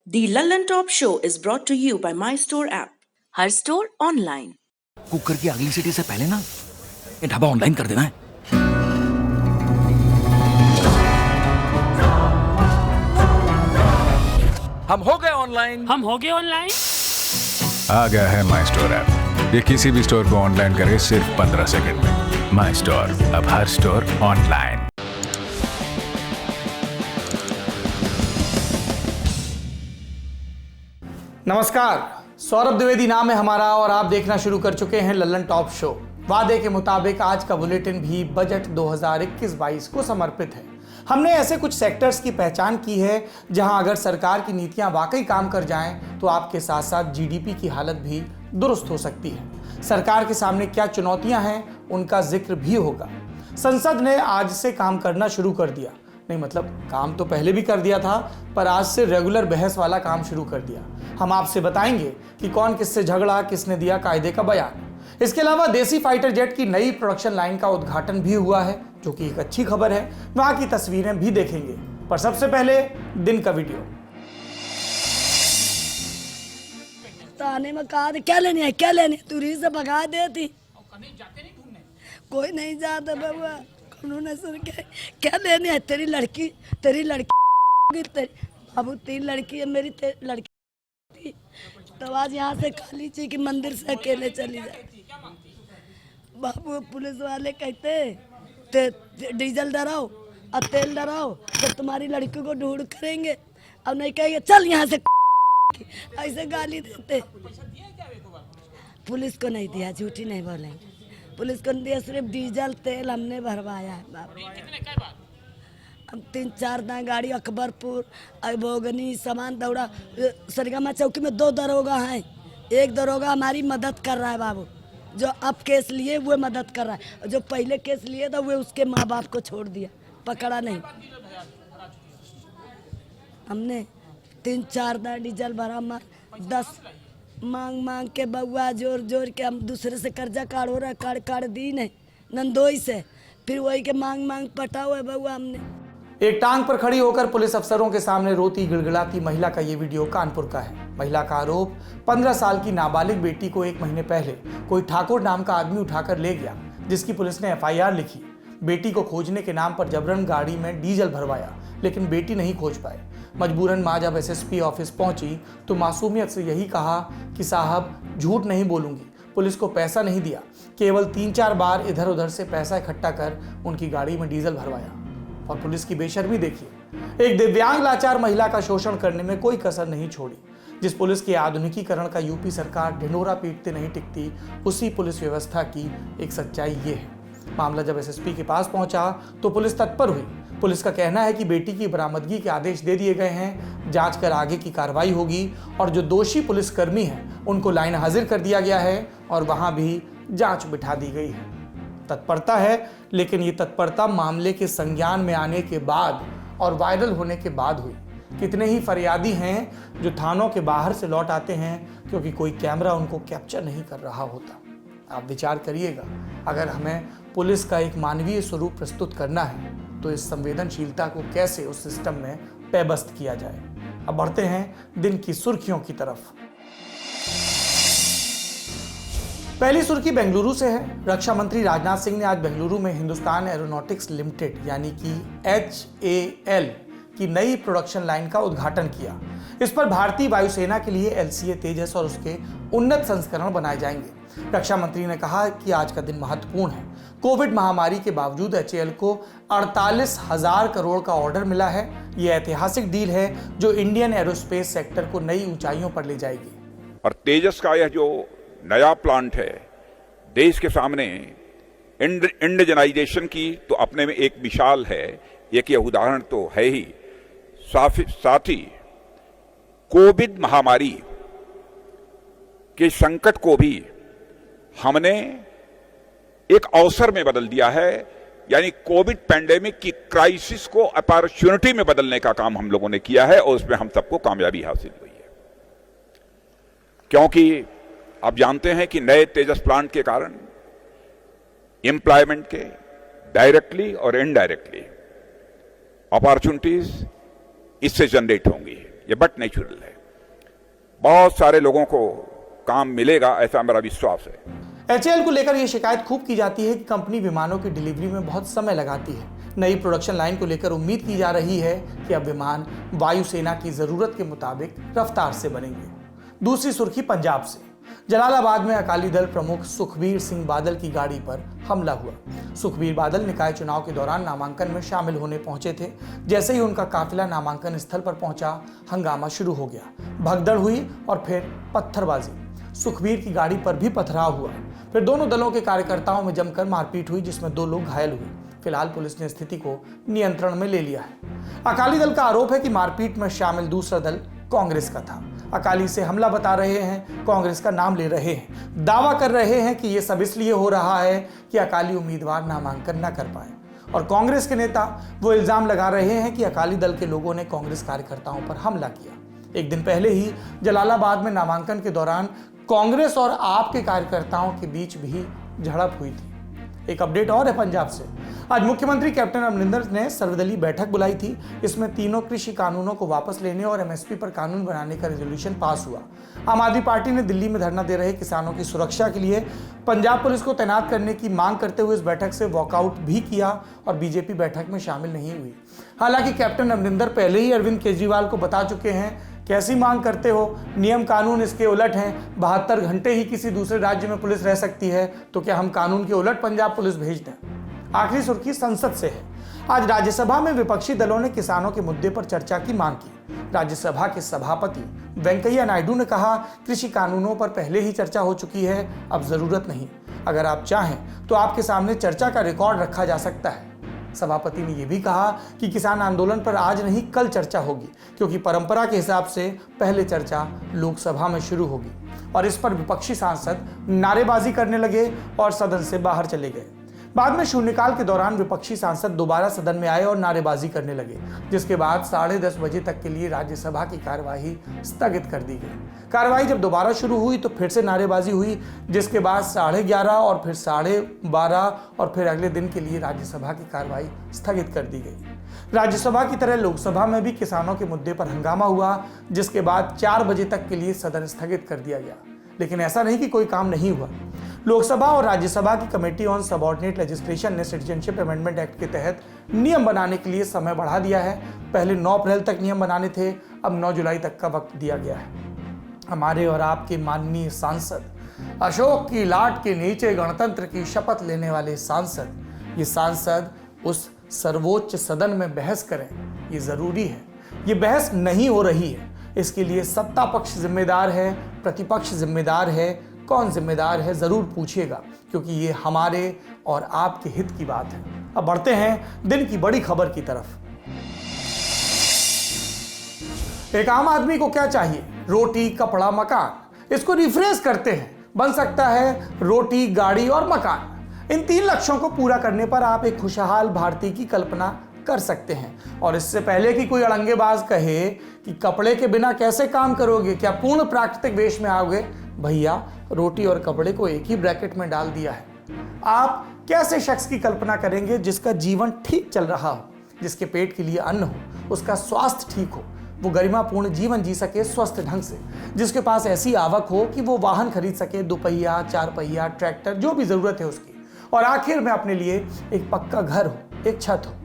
The Lullen Top Show is brought to you by My Store app. Her store online. Cooker की अगली सीटी से पहले ना ये ढाबा ऑनलाइन कर देना है। हम हो गए ऑनलाइन। आ गया है माई स्टोर ऐप। ये किसी भी स्टोर को ऑनलाइन करे सिर्फ 15 सेकंड में। माई स्टोर, अब हर स्टोर ऑनलाइन। नमस्कार, सौरभ द्विवेदी नाम है हमारा और आप देखना शुरू कर चुके हैं लल्लन टॉप शो। वादे के मुताबिक आज का बुलेटिन भी बजट 2021-22 को समर्पित है। हमने ऐसे कुछ सेक्टर्स की पहचान की है जहां अगर सरकार की नीतियां वाकई काम कर जाएं तो आपके साथ साथ जीडीपी की हालत भी दुरुस्त हो सकती है। सरकार के सामने क्या चुनौतियां हैं उनका जिक्र भी होगा। संसद ने आज से काम करना शुरू कर दिया, नहीं मतलब काम तो पहले भी कर दिया था, पर आज से रेगुलर बहस वाला काम शुरू कर दिया। हम आपसे बताएंगे कि कौन किससे झगड़ा, किसने दिया कायदे का बयान। इसके अलावा देसी फाइटर जेट की नई प्रोडक्शन लाइन का उद्घाटन भी हुआ है, जो कि एक अच्छी खबर है। वहां की तस्वीरें भी देखेंगे, पर सबसे पहले दिन का वीडियो। ताने में कहा क्या लेने है, क्या लेने, तुरी से भगा देती। कोई नहीं जाता बाबा, उन्होंने सर क्या लेने है। तेरी लड़की तेरी बाबू तीन लड़की है मेरी, तेरी लड़की तो आज यहाँ से खाली चाहिए कि मंदिर से अकेले चली जाए। बाबू पुलिस वाले कहते डीजल डराओ और तेल डराओ तो तुम्हारी लड़की को ढूंढ करेंगे, अब नहीं कहेंगे चल यहाँ से। ऐसे गाली देते। पुलिस को नहीं दिया, झूठी नहीं बोलेंगे। पुलिस को नहीं दिया, सिर्फ डीजल तेल हमने भरवाया है बाबू। हम 3-4 गाड़ी अकबरपुर भोगनी सामान दौड़ा। सरगमा चौकी में 2 दरोगा हैं। एक दरोगा हमारी मदद कर रहा है बाबू, जो अब केस लिए वो मदद कर रहा है। जो पहले केस लिए था वो उसके माँ बाप को छोड़ दिया, पकड़ा नहीं। हमने 3-4 डीजल भरा, 10 मांग के बउआ जोर जोर के हम दूसरे से कर्जा काढ़ो रहा, काढ़ दी नहीं नंदोई से, फिर वही के मांग पटा हुआ है बउआ हमने। एक टांग पर खड़ी होकर पुलिस अफसरों के सामने रोती गिड़गिड़ाती महिला का ये वीडियो कानपुर का है। महिला का आरोप 15 साल की नाबालिग बेटी को 1 महीने पहले कोई ठाकुर नाम का आदमी उठाकर ले गया, जिसकी पुलिस ने एफआईआर लिखी। बेटी को खोजने के नाम पर जबरन गाड़ी में डीजल भरवाया, लेकिन बेटी नहीं खोज पाए। मजबूरन माँ जब एसएसपी ऑफिस पहुंची तो मासूमियत से यही कहा कि साहब झूठ नहीं बोलूंगी, पुलिस को पैसा नहीं दिया, केवल 3-4 बार इधर उधर से पैसा इकट्ठा कर उनकी गाड़ी में डीजल भरवाया। और पुलिस की बेशर्मी देखिए, एक दिव्यांग लाचार महिला का शोषण करने में कोई कसर नहीं छोड़ी। जिस पुलिस के आधुनिकीकरण का यूपी सरकार ढिंढोरा पीटते नहीं टिकती, उसी पुलिस व्यवस्था की एक सच्चाई ये है। मामला जब एसएसपी के पास पहुंचा तो पुलिस तत्पर हुई। पुलिस का कहना है कि बेटी की बरामदगी के आदेश दे दिए गए हैं, जांच कर आगे की कार्रवाई होगी और जो दोषी पुलिसकर्मी हैं उनको लाइन हाजिर कर दिया गया है और वहां भी जांच बिठा दी गई है। तत्परता है, लेकिन ये तत्परता मामले के संज्ञान में आने के बाद और वायरल होने के बाद हुई। कितने ही फरियादी हैं जो थानों के बाहर से लौट आते हैं क्योंकि कोई कैमरा उनको कैप्चर नहीं कर रहा होता। आप विचार करिएगा, अगर हमें पुलिस का एक मानवीय स्वरूप प्रस्तुत करना है तो इस संवेदनशीलता को कैसे उस सिस्टम में पेबस्त किया जाए। अब बढ़ते हैं दिन की सुर्खियों की तरफ। पहली सुर्खी बेंगलुरु से है। रक्षा मंत्री राजनाथ सिंह ने आज बेंगलुरु में हिंदुस्तान एरोनॉटिक्स लिमिटेड यानी कि HAL की नई प्रोडक्शन लाइन का उद्घाटन किया। इस पर भारतीय वायुसेना के लिए LCA तेजस और उसके उन्नत संस्करण बनाए जाएंगे। रक्षा मंत्री ने कहा कि आज का दिन महत्वपूर्ण है। कोविड महामारी के बावजूद HAL को 48,000 करोड़ का ऑर्डर मिला है। यह ऐतिहासिक डील है जो इंडियन एरोस्पेस सेक्टर को नई ऊंचाइयों पर ले जाएगी। और तेजस का यह जो नया प्लांट है, देश के सामने इंडिजनाइजेशन की तो अपने में एक मिसाल है, एक ये उदाहरण तो है ही। साथ ही कोविड महामारी के संकट को भी हमने एक अवसर में बदल दिया है, यानी कोविड पैंडेमिक की क्राइसिस को अपॉर्चुनिटी में बदलने का काम हम लोगों ने किया है और उसमें हम सबको कामयाबी हासिल हुई है। क्योंकि आप जानते हैं कि नए तेजस प्लांट के कारण एम्प्लॉयमेंट के डायरेक्टली और इनडायरेक्टली अपॉर्चुनिटीज इससे जनरेट होंगी। ये बट नेचुरल है। बहुत सारे लोगों को काम मिलेगा, ऐसा मेरा विश्वास है। HAL को लेकर यह शिकायत खूब की जाती है कि कंपनी विमानों की डिलीवरी में बहुत समय लगाती है। नई प्रोडक्शन लाइन को लेकर उम्मीद की जा रही है कि अब विमान वायुसेना की जरूरत के मुताबिक रफ्तार से बनेंगे। दूसरी सुर्खी पंजाब से। जलालाबाद में अकाली दल प्रमुख सुखबीर सिंह बादल की गाड़ी पर हमला हुआ। सुखबीर बादल निकाय चुनाव के दौरान नामांकन में शामिल होने पहुंचे थे। जैसे ही उनका काफिला नामांकन स्थल पर पहुंचा, हंगामा शुरू हो गया। भगदड़ हुई और फिर पत्थरबाजी। सुखबीर की गाड़ी पर भी पथराव हुआ। फिर दोनों दलों के कार्यकर्ताओं में जमकर मारपीट हुई, जिसमें 2 लोग घायल हुए। फिलहाल पुलिस ने स्थिति को नियंत्रण में ले लिया है। अकाली दल का आरोप है कि मारपीट में शामिल दूसरा दल कांग्रेस का था। अकाली से हमला बता रहे हैं, कांग्रेस का नाम ले रहे हैं, दावा कर रहे हैं कि यह सब इसलिए हो रहा है कि अकाली उम्मीदवार नामांकन न कर पाए। और कांग्रेस के नेता वो इल्जाम लगा रहे हैं कि अकाली दल के लोगों ने कांग्रेस कार्यकर्ताओं पर हमला किया। एक दिन पहले ही जलालाबाद में नामांकन के दौरान कांग्रेस और आप के कार्यकर्ताओं के बीच भी झड़प हुई थी। एक अपडेट और है पंजाब से। आज मुख्यमंत्री कैप्टन अमरिंदर ने सर्वदलीय बैठक बुलाई थी। इसमें तीनों कृषि कानूनों को वापस लेने और MSP पर कानून बनाने का रेजोल्यूशन पास हुआ। आम आदमी पार्टी ने दिल्ली में धरना दे रहे किसानों की सुरक्षा के लिए पंजाब पुलिस को तैनात करने की मांग करते हुए इस बैठक से वॉकआउट भी किया और बीजेपी बैठक में शामिल नहीं हुई। हालांकि कैप्टन अमरिंदर पहले ही अरविंद केजरीवाल को बता चुके हैं, कैसी मांग करते हो, नियम कानून इसके उलट हैं। 72 घंटे ही किसी दूसरे राज्य में पुलिस रह सकती है, तो क्या हम कानून के उलट पंजाब पुलिस भेज दें? आखिरी सुर्खी संसद से है। आज राज्यसभा में विपक्षी दलों ने किसानों के मुद्दे पर चर्चा की मांग की। राज्यसभा के सभापति वेंकैया नायडू ने कहा, कृषि कानूनों पर पहले ही चर्चा हो चुकी है, अब जरूरत नहीं। अगर आप चाहें तो आपके सामने चर्चा का रिकॉर्ड रखा जा सकता है। सभापति ने यह भी कहा कि किसान आंदोलन पर आज नहीं कल चर्चा होगी, क्योंकि परंपरा के हिसाब से पहले चर्चा लोकसभा में शुरू होगी। और इस पर विपक्षी सांसद नारेबाजी करने लगे और सदन से बाहर चले गए। बाद में शून्यकाल के दौरान विपक्षी सांसद दोबारा सदन में आए और नारेबाजी करने लगे, जिसके बाद 10:30 बजे तक के लिए राज्यसभा की कार्यवाही स्थगित कर दी गई। कार्यवाही जब दोबारा शुरू हुई तो फिर से नारेबाजी हुई, जिसके बाद 11:30 और फिर 12:30 और फिर अगले दिन के लिए राज्यसभा की कार्यवाही स्थगित कर दी गई। राज्यसभा की तरह लोकसभा में भी किसानों के मुद्दे पर हंगामा हुआ, जिसके बाद 4 बजे तक के लिए सदन स्थगित कर दिया गया। लेकिन ऐसा नहीं कि कोई काम नहीं हुआ। लोकसभा और राज्यसभा की कमेटी ऑन सबऑर्डिनेट लेजिस्लेशन ने सिटीजनशिप अमेंडमेंट एक्ट के तहत नियम बनाने के लिए समय बढ़ा दिया है। पहले 9 अप्रैल तक नियम बनाने थे, अब 9 जुलाई तक का वक्त दिया गया है। हमारे और आपके माननीय सांसद, अशोक की लाट के नीचे गणतंत्र की शपथ लेने वाले सांसद, ये सांसद उस सर्वोच्च सदन में बहस करें, ये जरूरी है। ये बहस नहीं हो रही है, इसके लिए सत्ता पक्ष जिम्मेदार है, प्रतिपक्ष जिम्मेदार है। कौन जिम्मेदार है जरूर पूछिएगा, क्योंकि ये हमारे और आपके हित की बात है। अब बढ़ते हैं दिन की बड़ी खबर की तरफ। एक आम आदमी को क्या चाहिए? रोटी, कपड़ा, मकान। इसको रिफ्रेश करते हैं, बन सकता है रोटी, गाड़ी और मकान। इन 3 लक्ष्यों को पूरा करने पर आप एक खुशहाल भारतीय की कल्पना कर सकते हैं। और इससे पहले कि कोई अड़ंगेबाज कहे कि कपड़े के बिना कैसे काम करोगे, क्या पूर्ण प्राकृतिक वेश में आओगे, भैया रोटी और कपड़े को एक ही ब्रैकेट में डाल दिया है। आप कैसे शख्स की कल्पना करेंगे जिसका जीवन ठीक चल रहा हो, जिसके पेट के लिए अन्न हो, उसका स्वास्थ्य ठीक हो, वो गरिमापूर्ण जीवन जी सके स्वस्थ ढंग से, जिसके पास ऐसी आवक हो कि वो वाहन खरीद सके, 2 पहिया, 4 पहिया, ट्रैक्टर, जो भी जरूरत है उसकी, और आखिर में अपने लिए एक पक्का घर हो, एक छत हो।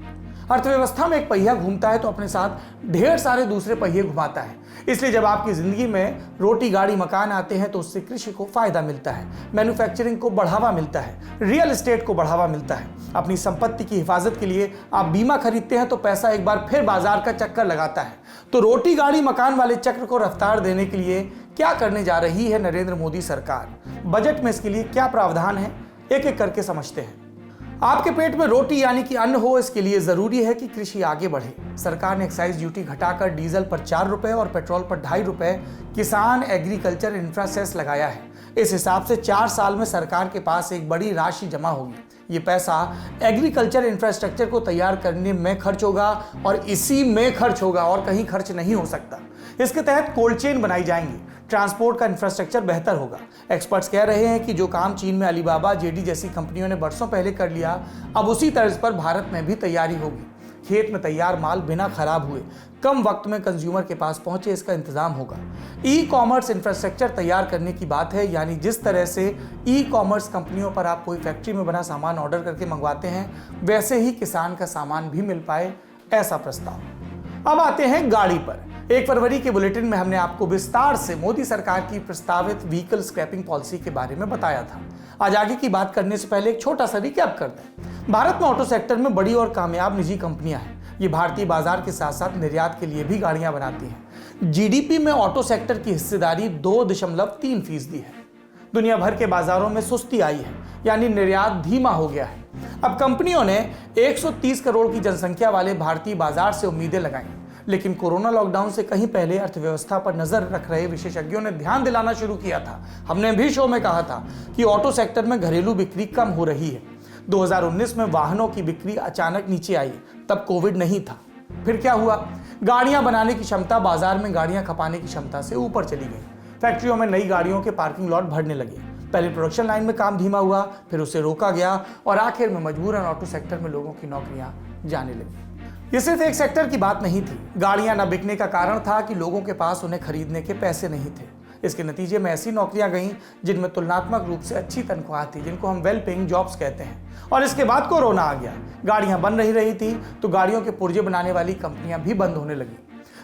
अर्थव्यवस्था में एक पहिया घूमता है तो अपने साथ ढेर सारे दूसरे पहिए घुमाता है। इसलिए जब आपकी जिंदगी में रोटी, गाड़ी, मकान आते हैं तो उससे कृषि को फायदा मिलता है, मैन्युफैक्चरिंग को बढ़ावा मिलता है, रियल एस्टेट को बढ़ावा मिलता है। अपनी संपत्ति की हिफाजत के लिए आप बीमा खरीदते हैं तो पैसा एक बार फिर बाजार का चक्कर लगाता है। तो रोटी, गाड़ी, मकान वाले चक्र को रफ्तार देने के लिए क्या करने जा रही है नरेंद्र मोदी सरकार? बजट में इसके लिए क्या प्रावधान है, एक एक करके समझते हैं। आपके पेट में रोटी यानी कि अन्न हो, इसके लिए जरूरी है कि कृषि आगे बढ़े। सरकार ने एक्साइज ड्यूटी घटाकर डीजल पर 4 रुपए और पेट्रोल पर 2.5 रुपए किसान एग्रीकल्चर इंफ्रा सेस लगाया है। इस हिसाब से 4 साल में सरकार के पास एक बड़ी राशि जमा होगी। ये पैसा एग्रीकल्चर इंफ्रास्ट्रक्चर को तैयार करने में खर्च होगा और इसी में खर्च होगा और कहीं खर्च नहीं हो सकता। इसके तहत कोल्ड चेन बनाई जाएंगी, ट्रांसपोर्ट का इंफ्रास्ट्रक्चर बेहतर होगा। एक्सपर्ट्स कह रहे हैं कि जो काम चीन में अलीबाबा, जेडी जैसी कंपनियों ने बरसों पहले कर लिया, अब उसी तर्ज पर भारत में भी तैयारी होगी। खेत में तैयार माल बिना खराब हुए कम वक्त में कंज्यूमर के पास पहुंचे, इसका इंतजाम होगा। ई कॉमर्स इंफ्रास्ट्रक्चर तैयार करने की बात है, यानी जिस तरह से ई कॉमर्स कंपनियों पर आप कोई फैक्ट्री में बना सामान ऑर्डर करके मंगवाते हैं, वैसे ही किसान का सामान भी मिल पाए, ऐसा प्रस्ताव। अब आते हैं गाड़ी पर। 1 फरवरी के बुलेटिन में हमने आपको विस्तार से मोदी सरकार की प्रस्तावित व्हीकल स्क्रैपिंग पॉलिसी के बारे में बताया था। आज आगे की बात करने से पहले एक छोटा सा रिकैप करते हैं। भारत में ऑटो सेक्टर में बड़ी और कामयाब निजी कंपनियां हैं। ये भारतीय बाजार के साथ साथ निर्यात के लिए भी गाड़ियां बनाती हैं। जीडीपी में ऑटो सेक्टर की हिस्सेदारी 2.3% है। दुनिया भर के बाजारों में सुस्ती आई है, यानी निर्यात धीमा हो गया है। अब कंपनियों ने 130 करोड़ की जनसंख्या वाले भारतीय बाजार से उम्मीदें लगाई, लेकिन कोरोना लॉकडाउन से कहीं पहले अर्थव्यवस्था पर नजर रख रहे विशेषज्ञों ने ध्यान दिलाना शुरू किया था। हमने भी शो में कहा था कि ऑटो सेक्टर में घरेलू बिक्री कम हो रही है। 2019 में वाहनों की बिक्री अचानक नीचे आई, तब कोविड नहीं था। फिर क्या हुआ? गाड़ियां बनाने की क्षमता बाजार में गाड़ियां खपाने की क्षमता से ऊपर चली गई। फैक्ट्रियों में नई गाड़ियों के पार्किंग लॉट भरने लगे। पहले प्रोडक्शन लाइन में काम धीमा हुआ, फिर उसे रोका गया और आखिर में मजबूरन ऑटो सेक्टर में लोगों की नौकरियां जाने लगी। ये सिर्फ एक सेक्टर की बात नहीं थी। गाड़ियां न बिकने का कारण था कि लोगों के पास उन्हें खरीदने के पैसे नहीं थे। इसके नतीजे में ऐसी नौकरियां गईं जिनमें तुलनात्मक रूप से अच्छी तनख्वाह थी, जिनको हम वेल पेइंग जॉब्स कहते हैं। और इसके बाद कोरोना आ गया। गाड़ियां बन नहीं रही थी तो गाड़ियों के पुर्जे बनाने वाली कंपनियां भी बंद होने लगी।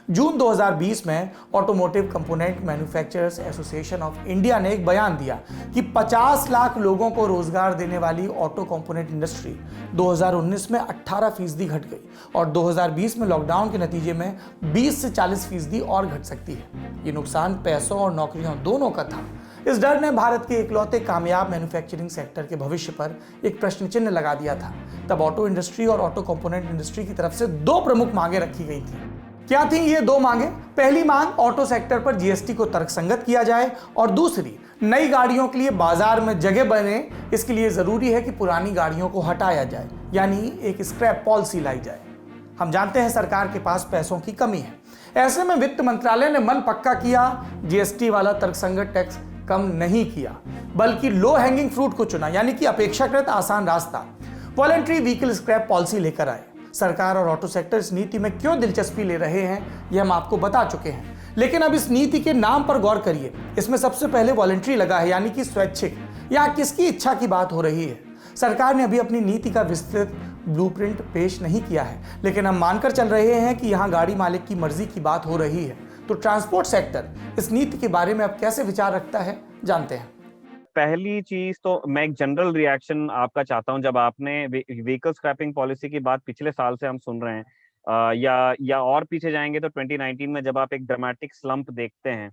जून 2020 में automotive component manufacturers association of India ने एक बयान दिया कि 50 लाख लोगों को रोजगार देने वाली ऑटो कंपोनेंट इंडस्ट्री 2019 में 18% घट गई और 2020 में लॉकडाउन के नतीजे में 20 से 40% और घट सकती है। ये नुकसान पैसों और नौकरियों दोनों का था। इस डर ने भारत के इकलौते कामयाब मैन्युफैक्चरिंग सेक्टर के भविष्य पर एक प्रश्न चिन्ह लगा दिया था। तब ऑटो इंडस्ट्री और ऑटो कंपोनेंट इंडस्ट्री की तरफ से 2 प्रमुख मांगे रखी गई थी। क्या थी ये 2 मांगे? पहली मांग, ऑटो सेक्टर पर जीएसटी को तर्कसंगत किया जाए और दूसरी, नई गाड़ियों के लिए बाजार में जगह बने, इसके लिए जरूरी है कि पुरानी गाड़ियों को हटाया जाए, यानी एक स्क्रैप पॉलिसी लाई जाए। हम जानते हैं सरकार के पास पैसों की कमी है। ऐसे में वित्त मंत्रालय ने मन पक्का किया, जीएसटी वाला तर्कसंगत टैक्स कम नहीं किया, बल्कि लो हैंगिंग फ्रूट को चुना, यानी कि अपेक्षाकृत आसान रास्ता, वॉलंटरी व्हीकल स्क्रैप पॉलिसी लेकर आए। सरकार और ऑटो सेक्टर इस नीति में क्यों दिलचस्पी ले रहे हैं, यह हम आपको बता चुके हैं, लेकिन अब इस नीति के नाम पर गौर करिए। इसमें सबसे पहले वॉलंटरी लगा है, यानी कि स्वैच्छिक। यहाँ किसकी इच्छा की बात हो रही है? सरकार ने अभी अपनी नीति का विस्तृत ब्लूप्रिंट पेश नहीं किया है, लेकिन हम मानकर चल रहे हैं कि यहाँ गाड़ी मालिक की मर्जी की बात हो रही है। तो ट्रांसपोर्ट सेक्टर इस नीति के बारे में अब कैसे विचार रखता है, जानते हैं। पहली चीज तो मैं एक जनरल रिएक्शन आपका चाहता हूं। जब आपने व्हीकल स्क्रैपिंग पॉलिसी की बात पिछले साल से हम सुन रहे हैं, या और पीछे जाएंगे तो 2019 में जब आप एक ड्रामेटिक स्लंप देखते हैं,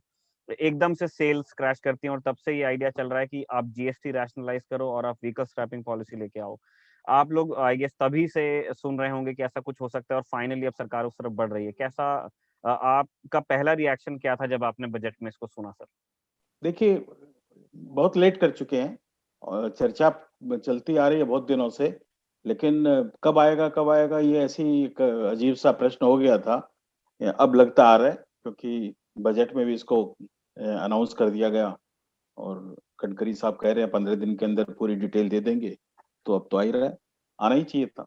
तो एकदम से सेल्स क्रैश करती हैं और तब से ये आइडिया चल रहा है कि आप जीएसटी रैशनलाइज करो और आप व्हीकल स्क्रैपिंग पॉलिसी लेके आओ। आप लोग आई गेस तभी से सुन रहे होंगे कि ऐसा कुछ हो सकता है और फाइनली अब सरकार उस तरफ बढ़ रही है। कैसा आपका पहला रिएक्शन क्या था जब आपने बजट में इसको सुना सर? देखिए, बहुत लेट कर चुके हैं और चर्चा चलती आ रही है बहुत दिनों से, लेकिन कब आएगा ये ऐसी एक अजीब सा प्रश्न हो गया था। अब लगता आ रहा है, क्योंकि बजट में भी इसको अनाउंस कर दिया गया और गडकरी साहब कह रहे हैं 15 दिन के अंदर पूरी डिटेल दे देंगे, तो अब तो आ ही रहा है, आना ही चाहिए था।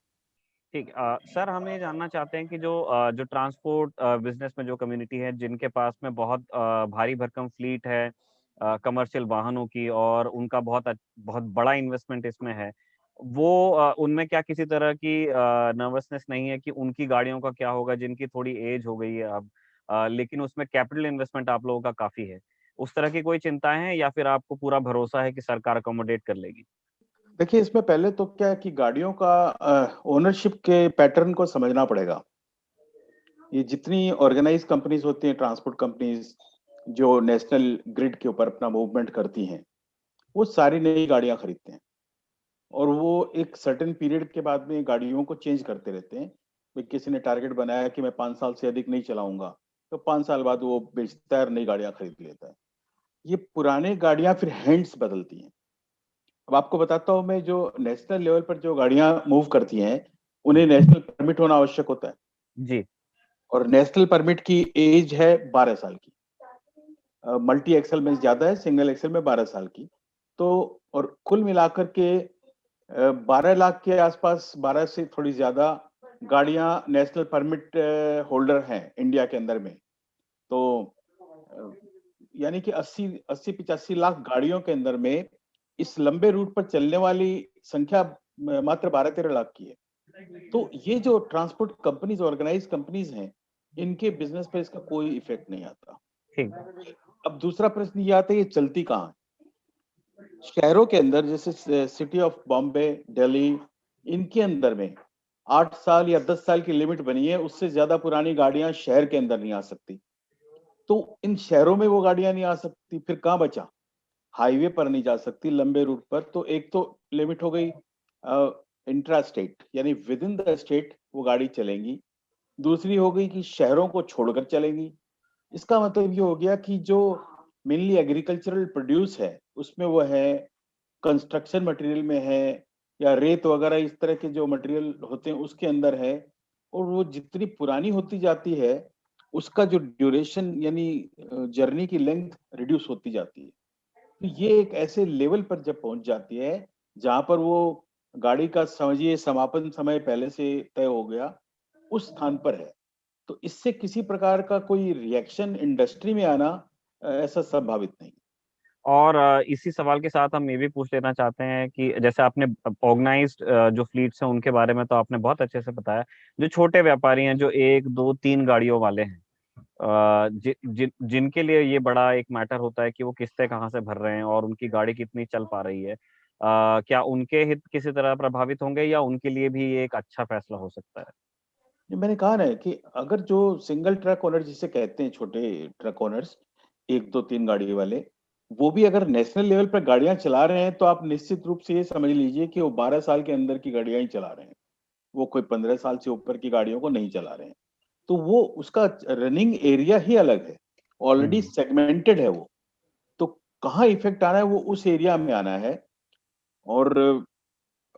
ठीक। सर, हम ये जानना चाहते हैं कि जो ट्रांसपोर्ट बिजनेस में जो कम्युनिटी है, जिनके पास में बहुत भारी भरकम फ्लीट है कमर्शियल वाहनों की और उनका बहुत बड़ा इन्वेस्टमेंट इसमें है, वो उनमें क्या किसी तरह की नर्वसनेस नहीं है कि उनकी गाड़ियों का क्या होगा जिनकी थोड़ी एज हो गई है अब, लेकिन उसमें कैपिटल इन्वेस्टमेंट आप लोगों का काफी है? उस तरह की कोई चिंताएं हैं या फिर आपको पूरा भरोसा है कि सरकार अकोमोडेट कर लेगी? देखिए, इसमें पहले तो क्या है कि गाड़ियों का ओनरशिप के पैटर्न को समझना पड़ेगा। ये जितनी ऑर्गेनाइज कंपनीज होती हैं, ट्रांसपोर्ट कंपनीज जो नेशनल ग्रिड के ऊपर अपना मूवमेंट करती हैं, वो सारी नई गाड़ियां खरीदते हैं और वो एक सर्टेन पीरियड के बाद में गाड़ियों को चेंज करते रहते हैं। भाई किसी ने टारगेट बनाया कि मैं 5 साल से अधिक नहीं चलाऊंगा, तो 5 साल बाद वो बेचता है और नई गाड़ियां खरीद लेता है। ये पुरानी गाड़ियां फिर हैंड्स बदलती हैं। अब आपको बताता हूँ मैं, जो नेशनल लेवल पर जो गाड़ियां मूव करती हैं, उन्हें नेशनल परमिट होना आवश्यक होता है जी। और नेशनल परमिट की एज है 12 साल की। मल्टी एक्सल में ज्यादा है, सिंगल एक्सल में 12 साल की। तो और कुल मिलाकर के 12 लाख के आसपास, 12 से थोड़ी ज्यादा गाड़ियां नेशनल परमिट होल्डर हैं इंडिया के अंदर में, तो यानी कि 80-85 लाख गाड़ियों के अंदर में इस लंबे रूट पर चलने वाली संख्या मात्र 12-13 लाख की है। तो ये जो ट्रांसपोर्ट कंपनीज, ऑर्गेनाइज कंपनीज हैं, इनके बिजनेस पे इसका कोई इफेक्ट नहीं आता। ठीक। अब दूसरा प्रश्न ये आता है, ये चलती कहाँ है? शहरों के अंदर जैसे सिटी ऑफ बॉम्बे, दिल्ली, इनके अंदर में 8 साल या 10 साल की लिमिट बनी है, उससे ज्यादा पुरानी गाड़ियां शहर के अंदर नहीं आ सकती। तो इन शहरों में वो गाड़ियां नहीं आ सकती, फिर कहाँ बचा? हाईवे पर नहीं जा सकती लंबे रूट पर। तो एक तो लिमिट हो गई इंट्रा स्टेट, यानी विद इन द स्टेट वो गाड़ी चलेंगी। दूसरी हो गई कि शहरों को छोड़कर चलेंगी। इसका मतलब ये हो गया कि जो मेनली एग्रीकल्चरल प्रोड्यूस है उसमें वो है, कंस्ट्रक्शन मटेरियल में है, या रेत वगैरह इस तरह के जो मटेरियल होते हैं उसके अंदर है, और वो जितनी पुरानी होती जाती है उसका जो ड्यूरेशन यानी जर्नी की लेंथ रिड्यूस होती जाती है। तो ये एक ऐसे लेवल पर जब पहुंच जाती है जहां पर वो गाड़ी का समझिए समापन समय पहले से तय हो गया, उस स्थान पर है, तो इससे किसी प्रकार का कोई रिएक्शन इंडस्ट्री में आना ऐसा संभावित नहीं। और इसी सवाल के साथ हम ये भी पूछ लेना चाहते हैं कि जैसे आपने ऑर्गेनाइज्ड जो फ्लीट्स हैं उनके बारे में तो आपने बहुत अच्छे से बताया, जो छोटे व्यापारी हैं जो 1, 2, 3 गाड़ियों वाले हैं, जिनके लिए ये बड़ा एक मैटर होता है कि वो किस्तें कहाँ से भर रहे हैं और उनकी गाड़ी कितनी चल पा रही है, क्या उनके हित किसी तरह प्रभावित होंगे या उनके लिए भी ये एक अच्छा फैसला हो सकता है? ये मैंने कहा ना कि अगर जो सिंगल ट्रक ओनर जिसे कहते हैं, छोटे ट्रक ओनर्स, 1, 2, 3 गाड़ी वाले, वो भी अगर नेशनल लेवल पर गाड़ियां चला रहे हैं तो आप निश्चित रूप से ये समझ लीजिए कि वो 12 साल के अंदर की गाड़ियां ही चला रहे हैं, वो कोई 15 साल से ऊपर की गाड़ियों को नहीं चला रहे हैं। तो वो उसका रनिंग एरिया ही अलग है, ऑलरेडी सेगमेंटेड है वो। तो कहाँ इफेक्ट आना है वो उस एरिया में आना है, और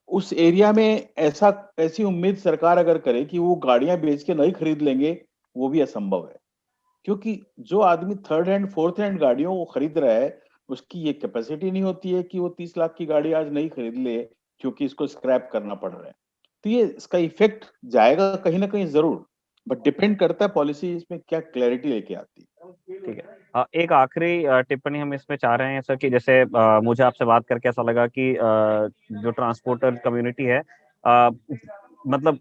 उस एरिया में ऐसी उम्मीद सरकार अगर करे कि वो गाड़ियां बेच के नहीं खरीद लेंगे, वो भी असंभव है। क्योंकि जो आदमी थर्ड हैंड, फोर्थ हैंड गाड़ियों को खरीद रहा है, उसकी ये कैपेसिटी नहीं होती है कि वो 30 लाख की गाड़ी आज नहीं खरीद ले, क्योंकि इसको स्क्रैप करना पड़ रहा है। तो ये इसका इफेक्ट जाएगा कहीं ना कहीं जरूर, बट डिपेंड करता है पॉलिसी इसमें क्या क्लैरिटी लेके आती है। ठीक है। एक आखिरी टिप्पणी हम इसमें चाह रहे हैं सर कि जैसे मुझे आपसे बात करके ऐसा लगा कि जो ट्रांसपोर्टर कम्युनिटी है, मतलब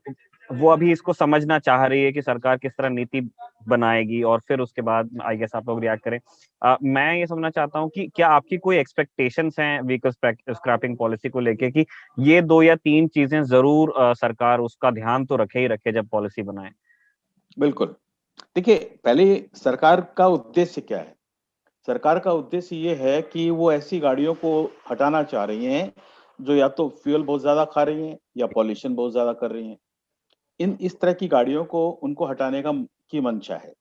वो अभी इसको समझना चाह रही है कि सरकार किस तरह नीति बनाएगी और फिर उसके बाद आई गेस आप लोग रिएक्ट करें। मैं ये समझना चाहता हूँ कि क्या आपकी कोई एक्सपेक्टेशंस हैं व्हीकल स्क्रैपिंग पॉलिसी को लेके कि ये 2 या 3 चीजें जरूर सरकार उसका ध्यान तो रखे ही रखे जब पॉलिसी बनाए? बिल्कुल। देखिए, पहले सरकार का उद्देश्य क्या है? सरकार का उद्देश्य ये है कि वो ऐसी गाड़ियों को हटाना चाह रही हैं जो या तो फ्यूल बहुत ज्यादा खा रही हैं या पॉल्यूशन बहुत ज्यादा कर रही हैं। इस तरह की गाड़ियों को उनको हटाने की मंशा है।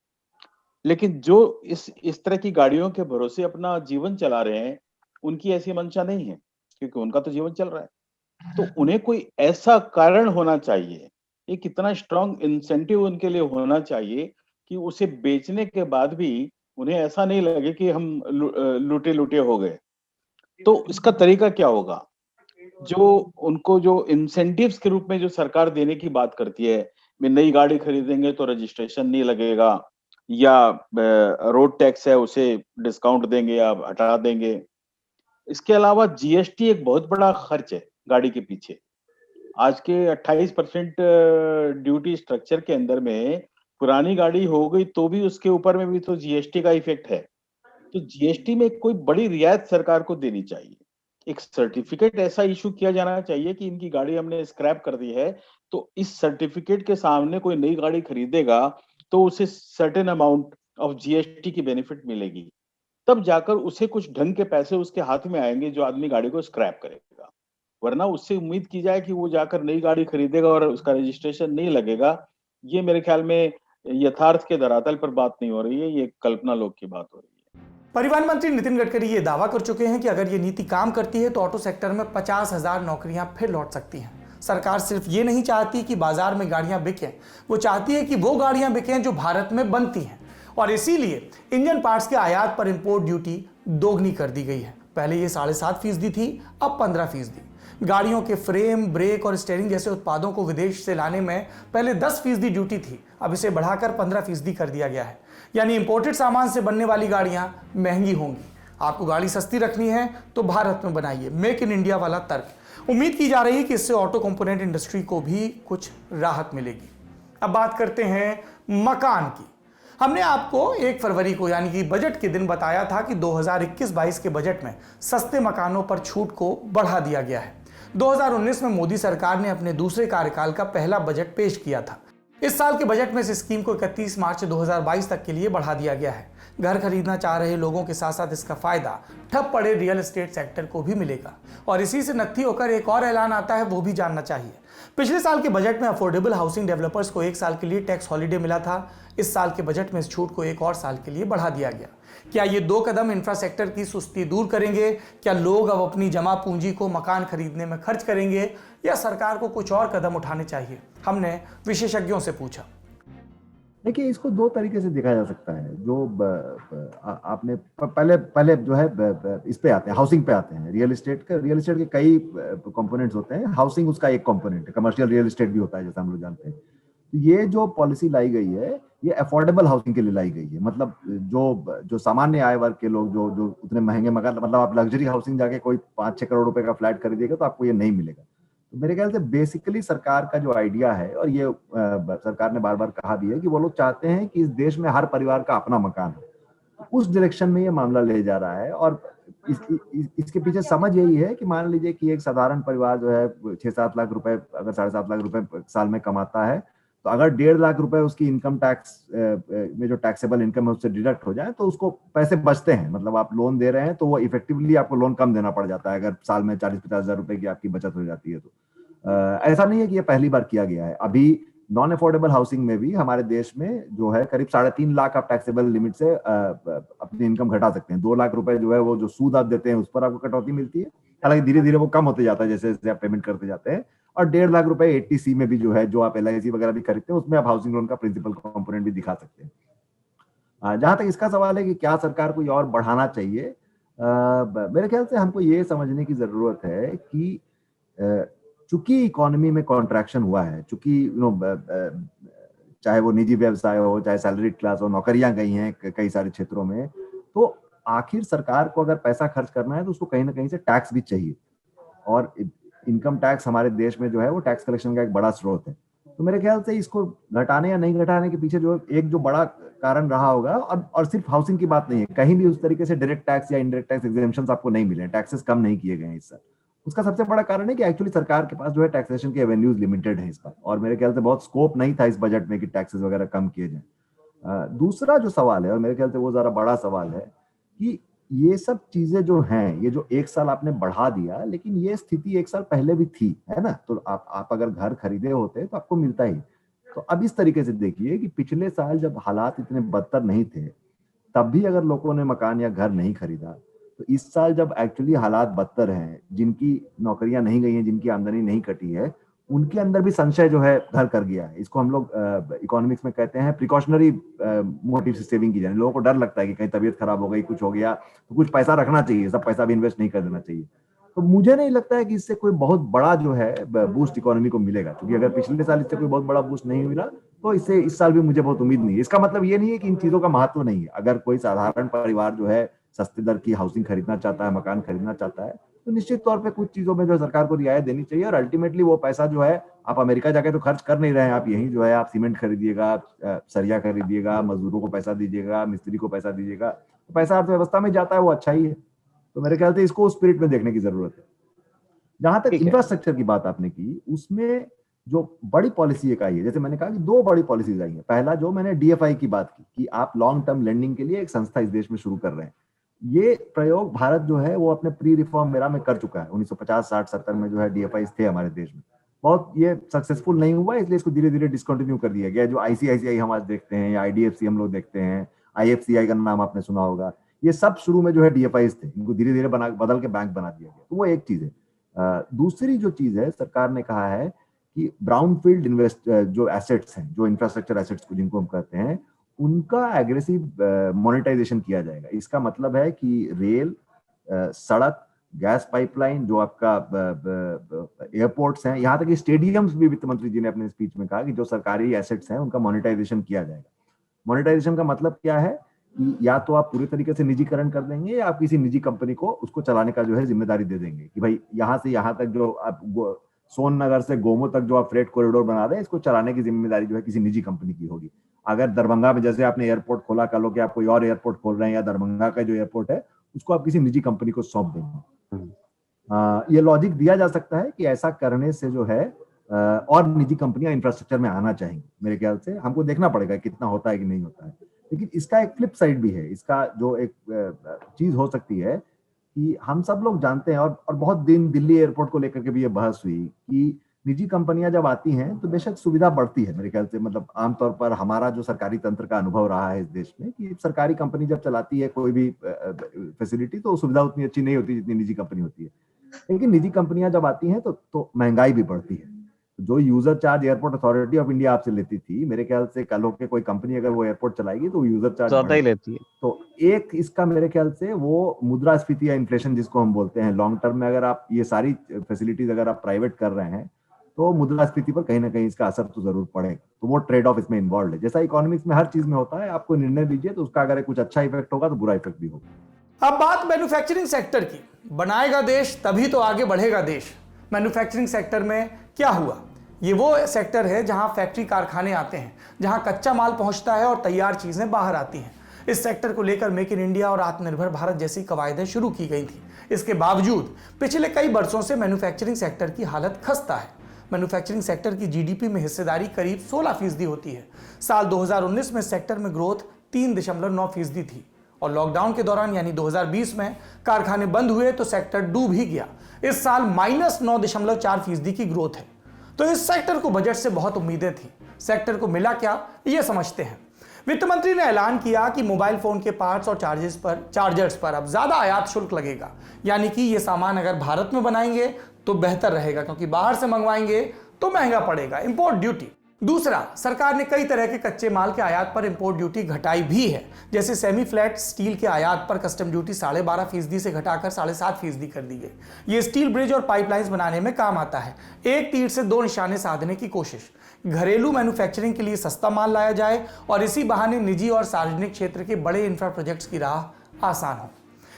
लेकिन जो इस तरह की गाड़ियों के भरोसे अपना जीवन चला रहे हैं, उनकी ऐसी मंशा नहीं है, क्योंकि उनका तो जीवन चल रहा है। तो उन्हें कोई ऐसा कारण होना चाहिए, एक इतना स्ट्रॉन्ग इंसेंटिव उनके लिए होना चाहिए कि उसे बेचने के बाद भी उन्हें ऐसा नहीं लगे कि हम लूटे लूटे हो गए। तो इसका तरीका क्या होगा? जो उनको जो इंसेंटिव्स के रूप में जो सरकार देने की बात करती है, मैं नई गाड़ी खरीदेंगे तो रजिस्ट्रेशन नहीं लगेगा, या रोड टैक्स है उसे डिस्काउंट देंगे या हटा देंगे। इसके अलावा जीएसटी एक बहुत बड़ा खर्च है गाड़ी के पीछे। आज के 28% ड्यूटी स्ट्रक्चर के अंदर में पुरानी गाड़ी हो गई तो भी उसके ऊपर में भी तो जीएसटी का इफेक्ट है। तो जीएसटी में कोई बड़ी रियायत सरकार को देनी चाहिए। एक सर्टिफिकेट ऐसा इशू किया जाना चाहिए कि इनकी गाड़ी हमने स्क्रैप कर दी है, तो इस सर्टिफिकेट के सामने कोई नई गाड़ी खरीदेगा तो उसे सर्टेन अमाउंट ऑफ जीएसटी की बेनिफिट मिलेगी। तब जाकर उसे कुछ ढंग के पैसे उसके हाथ में आएंगे जो आदमी गाड़ी को स्क्रैप करेगा। वरना उससे उम्मीद की जाए कि वो जाकर नई गाड़ी खरीदेगा और उसका रजिस्ट्रेशन नहीं लगेगा, ये मेरे ख्याल में यथार्थ के धरातल पर बात नहीं हो रही है, ये कल्पना लोक की बात हो रही है। परिवहन मंत्री नितिन गडकरी ये दावा कर चुके हैं कि अगर ये नीति काम करती है तो ऑटो सेक्टर में 50,000 नौकरियां फिर लौट सकती हैं। सरकार सिर्फ ये नहीं चाहती कि बाजार में गाड़ियां बिकें, वो चाहती है कि वो गाड़ियां बिकें जो भारत में बनती हैं, और इसीलिए इंजन पार्ट्स के आयात पर इंपोर्ट ड्यूटी दोगुनी कर दी गई है। पहले ये 7.5% थी, अब 15%। गाड़ियों के फ्रेम, ब्रेक और स्टीयरिंग जैसे उत्पादों को विदेश से लाने में पहले 10% ड्यूटी थी, अब इसे बढ़ाकर 15% कर दिया गया है। यानी इंपोर्टेड सामान से बनने वाली गाड़ियां महंगी होंगी। आपको गाड़ी सस्ती रखनी है तो भारत में बनाइए, मेक इन इंडिया वाला तर्क। उम्मीद की जा रही है कि इससे ऑटो कंपोनेंट इंडस्ट्री को भी कुछ राहत मिलेगी। अब बात करते हैं मकान की। हमने आपको 1 फरवरी को यानी कि बजट के दिन बताया था कि 2021-22 के बजट में सस्ते मकानों पर छूट को बढ़ा दिया गया है। 2019 में मोदी सरकार ने अपने दूसरे कार्यकाल का पहला बजट पेश किया था। इस साल के बजट में इस स्कीम को 31 मार्च 2022 तक के लिए बढ़ा दिया गया है। घर खरीदना चाह रहे लोगों के साथ साथ इसका फायदा ठप पड़े रियल एस्टेट सेक्टर को भी मिलेगा। और इसी से नत्थी होकर एक और ऐलान आता है, वो भी जानना चाहिए। पिछले साल के बजट में अफोर्डेबल हाउसिंग डेवलपर्स को 1 साल के लिए टैक्स हॉलिडे मिला था। इस साल के बजट में इस छूट को 1 और साल के लिए बढ़ा दिया गया। क्या ये 2 कदम इंफ्रास्ट्रक्चर की सुस्ती दूर करेंगे? क्या लोग अब अपनी जमा पूंजी को मकान खरीदने में खर्च करेंगे, या सरकार को कुछ और कदम उठाने चाहिए? हमने विशेषज्ञों से पूछा। देखिए, इसको 2 तरीके से देखा जा सकता है। जो आपने पहले जो है इस पे आते हैं, हाउसिंग पे आते हैं। रियल एस्टेट के कई कंपोनेंट्स होते हैं, हाउसिंग उसका एक कंपोनेंट है। कमर्शियल रियल एस्टेट भी होता है, जैसा हम लोग जानते हैं। तो ये जो पॉलिसी लाई गई है, ये अफोर्डेबल हाउसिंग के लिए लाई गई है। मतलब जो सामान्य आय वर्ग के लोग जो उतने महंगे मकान, मतलब आप लग्जरी हाउसिंग जाके कोई 5-6 करोड़ रुपए का फ्लैट खरीदिएगा तो आपको ये नहीं मिलेगा। तो मेरे ख्याल से बेसिकली सरकार का जो आइडिया है, और ये सरकार ने बार बार कहा भी है कि वो लोग चाहते हैं कि इस देश में हर परिवार का अपना मकान हो। उस डायरेक्शन में ये मामला ले जा रहा है। और इसके पीछे समझ यही है कि मान लीजिए कि एक साधारण परिवार जो है 6-7 लाख रुपए, अगर 7.5 लाख रुपए साल में कमाता है, तो अगर 1.5 लाख रुपए उसकी इनकम टैक्स में जो टैक्सेबल इनकम है उससे डिडक्ट हो जाए तो उसको पैसे बचते हैं। मतलब आप लोन दे रहे हैं तो वो इफेक्टिवली आपको लोन कम देना पड़ जाता है अगर साल में 40-50 हजार रुपए की आपकी बचत हो जाती है तो। ऐसा नहीं है कि ये पहली बार किया गया है। अभी नॉन अफोर्डेबल हाउसिंग में भी हमारे देश में जो है करीब 3.5 लाख आप टैक्सेबल लिमिट से अपनी इनकम घटा सकते हैं। 2 लाख रुपए जो है वो जो सूद आप देते हैं उस पर आपको कटौती मिलती है। हालांकि धीरे धीरे वो कम होते जाता है जैसे जैसे आप पेमेंट करते जाते हैं। और 1.5 लाख रुपए 80C में भी जो है, जो आप LIC वगैरह भी खरीदते हैं, उसमें आप हाउसिंग लोन का प्रिंसिपल कंपोनेंट भी दिखा सकते हैं। जहां तक इसका सवाल है कि क्या सरकार को और बढ़ाना चाहिए, मेरे ख्याल से हमको ये समझने की जरूरत है कि चूंकि इकोनॉमी में कॉन्ट्रैक्शन हुआ है, चूंकि चाहे वो निजी व्यवसाय हो, चाहे सैलरीड क्लास हो, नौकरियां गई हैं कई सारे क्षेत्रों में, तो आखिर सरकार को अगर पैसा खर्च करना है तो उसको कहीं ना कहीं से टैक्स भी चाहिए। और इनकम टैक्स हमारे देश में जो है वो टैक्स कलेक्शन का एक बड़ा स्रोत है। तो मेरे ख्याल से इसको घटाने या नहीं घटाने के पीछे जो बड़ा कारण रहा होगा, और सिर्फ हाउसिंग की बात नहीं है, कहीं भी उस तरीके से डायरेक्ट टैक्स या इनडायरेक्ट टैक्स एग्जेम्पशंस आपको नहीं मिले, टैक्सेस कम नहीं किए गए हैं इस साल। उसका सबसे बड़ा कारण है कि एक्चुअली सरकार के पास जो है टैक्सेशन के एवेन्यूज लिमिटेड है इस बार, और मेरे ख्याल से बहुत स्कोप नहीं था इस बजट में कि टैक्सेस वगैरह कम किए जाए। दूसरा जो सवाल है, और मेरे ख्याल से वो जरा बड़ा सवाल है, कि ये सब चीजें जो हैं, ये जो 1 साल आपने बढ़ा दिया, लेकिन ये स्थिति 1 साल पहले भी थी, है ना। तो आप अगर घर खरीदे होते तो आपको मिलता ही। तो अब इस तरीके से देखिए कि पिछले साल जब हालात इतने बदतर नहीं थे, तब भी अगर लोगों ने मकान या घर नहीं खरीदा, तो इस साल जब एक्चुअली हालात बदतर हैं, जिनकी नौकरियां नहीं गई हैं, जिनकी आमदनी नहीं कटी है, उनके अंदर भी संशय जो है घर कर गया है। इसको हम लोग इकोनॉमिक्स में कहते हैं प्रिकॉशनरी मोटिव से सेविंग की जाए। लोगों को डर लगता है कि कहीं तबीयत खराब हो गई, कुछ हो गया, तो कुछ पैसा रखना चाहिए, सब पैसा भी इन्वेस्ट नहीं कर देना चाहिए। तो मुझे नहीं लगता है कि इससे कोई बहुत बड़ा जो है बूस्ट इकोनॉमी को मिलेगा, क्योंकि अगर पिछले साल इससे कोई बहुत बड़ा बूस्ट नहीं मिला तो इससे इस साल भी मुझे बहुत उम्मीद नहीं है। इसका मतलब ये नहीं है कि इन चीजों का महत्व नहीं है। अगर कोई साधारण परिवार जो है सस्ते दर की हाउसिंग खरीदना चाहता है, मकान खरीदना चाहता है, तो निश्चित तौर पे कुछ चीजों में जो सरकार को रियायत देनी चाहिए। और अल्टीमेटली वो पैसा जो है आप अमेरिका जाके तो खर्च कर नहीं रहे हैं, आप यहीं जो है आप सीमेंट खरीदिएगा, सरिया खरीदिएगा, मजदूरों को पैसा दीजिएगा, मिस्त्री को पैसा दीजिएगा, तो पैसा अर्थव्यवस्था में जाता है, वो अच्छा ही है। तो मेरे ख्याल से इसको स्पिरिट में देखने की जरूरत है। जहां तक इंफ्रास्ट्रक्चर की बात आपने की, उसमें जो बड़ी पॉलिसी एक आई है, जैसे मैंने कहा कि 2 बड़ी पॉलिसीज आई है। पहला जो मैंने DFI की बात की कि आप लॉन्ग टर्म लेंडिंग के लिए एक संस्था इस देश में शुरू कर रहे हैं। ये प्रयोग भारत जो है वो अपने प्री रिफॉर्म एरा में कर चुका है। 1950, 60, 70 में जो है DFI थे हमारे देश में। बहुत ये सक्सेसफुल नहीं हुआ, इसलिए इसको धीरे धीरे डिसकंटिन्यू कर दिया गया। जो ICICI हम आज देखते हैं, या IDFC हम लोग देखते हैं, IFCI का नाम आपने सुना होगा, ये सब शुरू में जो है DFIs थे, इनको धीरे धीरे बदल के बैंक बना दिया गया। तो वो एक चीज है। दूसरी जो चीज है, सरकार ने कहा है कि ब्राउनफील्ड इन्वेस्ट जो एसेट्स हैं, जो इंफ्रास्ट्रक्चर एसेट्स को जिनको हम कहते हैं, उनका एग्रेसिव मोनेटाइजेशन किया जाएगा। इसका मतलब है कि रेल, सड़क, गैस पाइपलाइन, जो आपका एयरपोर्ट्स हैं, यहाँ तक कि स्टेडियम्स भी वित्त मंत्री जी ने अपने स्पीच में कहा कि जो सरकारी एसेट्स हैं उनका मोनेटाइजेशन किया जाएगा। मोनेटाइजेशन का मतलब क्या है कि या तो आप पूरी तरीके से निजीकरण कर देंगे या आप किसी निजी कंपनी को उसको चलाने का जो है जिम्मेदारी दे देंगे कि भाई यहाँ से यहाँ तक जो आप सोन नगर से गोमो तक जो आप फ्रेट कॉरिडोर बना रहे हैं, इसको चलाने की जिम्मेदारी जो है किसी निजी कंपनी की होगी। अगर दरभंगा में जैसे आपने एयरपोर्ट खोला, कल लो कि आप कोई और एयरपोर्ट खोल रहे हैं या दरभंगा का जो एयरपोर्ट है उसको आप किसी निजी कंपनी को सौंप देंगे। ये लॉजिक दिया जा सकता है कि ऐसा करने से जो है और निजी कंपनियां इंफ्रास्ट्रक्चर में आना चाहेंगी। मेरे ख्याल से हमको देखना पड़ेगा कितना होता है कि नहीं होता है, लेकिन इसका एक फ्लिप साइड भी है। इसका जो एक चीज हो सकती है कि हम सब लोग जानते हैं, और बहुत दिन दिल्ली एयरपोर्ट को लेकर के भी ये बहस हुई कि निजी कंपनियां जब आती हैं तो बेशक सुविधा बढ़ती है। मेरे ख्याल से मतलब आमतौर पर हमारा जो सरकारी तंत्र का अनुभव रहा है इस देश में कि सरकारी कंपनी जब चलाती है कोई भी फैसिलिटी तो सुविधा उतनी अच्छी नहीं होती जितनी निजी कंपनी होती है। लेकिन निजी कंपनियां जब आती हैं तो महंगाई भी बढ़ती है। जो user charge airport authority of India आपसे लेती थी, मेरे ख्याल से कल होके कोई कंपनी अगर वो एयरपोर्ट चलाएगी तो यूजर चार्ज ज्यादा ही लेती है। तो एक इसका मेरे ख्याल से वो मुद्रास्फीति या इन्फ्लेशन जिसको हम बोलते हैं, लॉन्ग टर्म में अगर आप ये सारी फैसिलिटीज अगर आप प्राइवेट कर रहे हैं तो मुद्रास्फीति पर कहीं ना कहीं इसका असर तो जरूर पड़ेगा। तो वो ट्रेड ऑफ इसमें इन्वॉल्व है। जैसा इकोनॉमिक्स में हर चीज में होता है, आपको निर्णय लीजिए तो उसका अगर कुछ अच्छा इफेक्ट होगा तो बुरा इफेक्ट भी होगा। अब बात मैन्युफैक्चरिंग सेक्टर की। बनाएगा देश तभी तो आगे बढ़ेगा देश। मैन्युफैक्चरिंग सेक्टर में क्या हुआ? ये वो सेक्टर है जहां फैक्ट्री कारखाने आते हैं, जहां कच्चा माल पहुंचता है और तैयार चीजें बाहर आती हैं। इस सेक्टर को लेकर मेक इन इंडिया और आत्मनिर्भर भारत जैसी कवायदें शुरू की गई थी। इसके बावजूद पिछले कई वर्षों से मैन्युफैक्चरिंग सेक्टर की हालत खस्ता है। मैन्युफैक्चरिंग सेक्टर की जीडीपी में हिस्सेदारी करीब 16% होती है। साल 2019 में सेक्टर में ग्रोथ 3.9% थी और लॉकडाउन के दौरान यानी 2020 में कारखाने बंद हुए तो सेक्टर डूब ही गया। इस साल -9.4% की ग्रोथ है। तो इस सेक्टर को बजट से बहुत उम्मीदें थी। सेक्टर को मिला क्या, ये समझते हैं। वित्त मंत्री ने ऐलान किया कि मोबाइल फोन के पार्ट्स और चार्जर्स पर अब ज्यादा आयात शुल्क लगेगा। यानी कि ये सामान अगर भारत में बनाएंगे तो बेहतर रहेगा, क्योंकि बाहर से मंगवाएंगे तो महंगा पड़ेगा, इंपोर्ट ड्यूटी। दूसरा, सरकार ने कई तरह के कच्चे माल के आयात पर इंपोर्ट ड्यूटी घटाई भी है। जैसे सेमी फ्लैट स्टील के आयात पर कस्टम ड्यूटी 12.5% से घटाकर 7.5% कर दी गई। ये स्टील ब्रिज और पाइपलाइंस बनाने में काम आता है। एक तीर से दो निशाने साधने की कोशिश। घरेलू मैन्युफैक्चरिंग के लिए सस्ता माल लाया जाए और इसी बहाने निजी और सार्वजनिक क्षेत्र के बड़े इंफ्रा प्रोजेक्ट्स की राह आसान हो।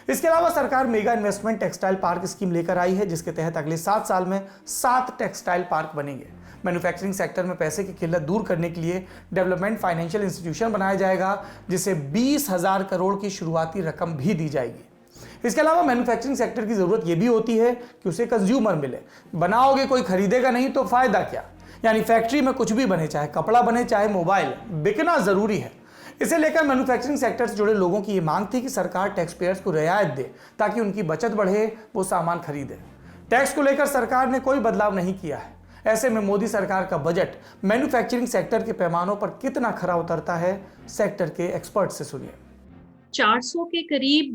इसके अलावा सरकार mega investment textile park scheme लेकर आई है, जिसके तहत अगले 7 साल में 7 टेक्सटाइल पार्क बनेंगे। मैन्युफैक्चरिंग सेक्टर में पैसे की किल्लत दूर करने के लिए डेवलपमेंट फाइनेंशियल इंस्टीट्यूशन बनाया जाएगा, जिसे 20,000 करोड़ की शुरुआती रकम भी दी जाएगी। इसके अलावा मैन्युफैक्चरिंग सेक्टर की जरूरत यह भी होती है कि उसे कंज्यूमर मिले। बनाओगे कोई खरीदेगा नहीं तो फायदा क्या? यानी फैक्ट्री में कुछ भी बने, चाहे कपड़ा बने चाहे मोबाइल, बिकना जरूरी है। इसे लेकर मैन्युफैक्चरिंग सेक्टर से जुड़े लोगों की ये मांग थी कि सरकार टैक्स पेयर्स को रियायत दे ताकि उनकी बचत बढ़े, वो सामान खरीदे। टैक्स को लेकर सरकार ने कोई बदलाव नहीं किया है। ऐसे में मोदी सरकार का बजट मैन्युफैक्चरिंग सेक्टर के पैमानों पर कितना खरा उतरता है, सेक्टर के एक्सपर्ट से सुनिए। 400 के करीब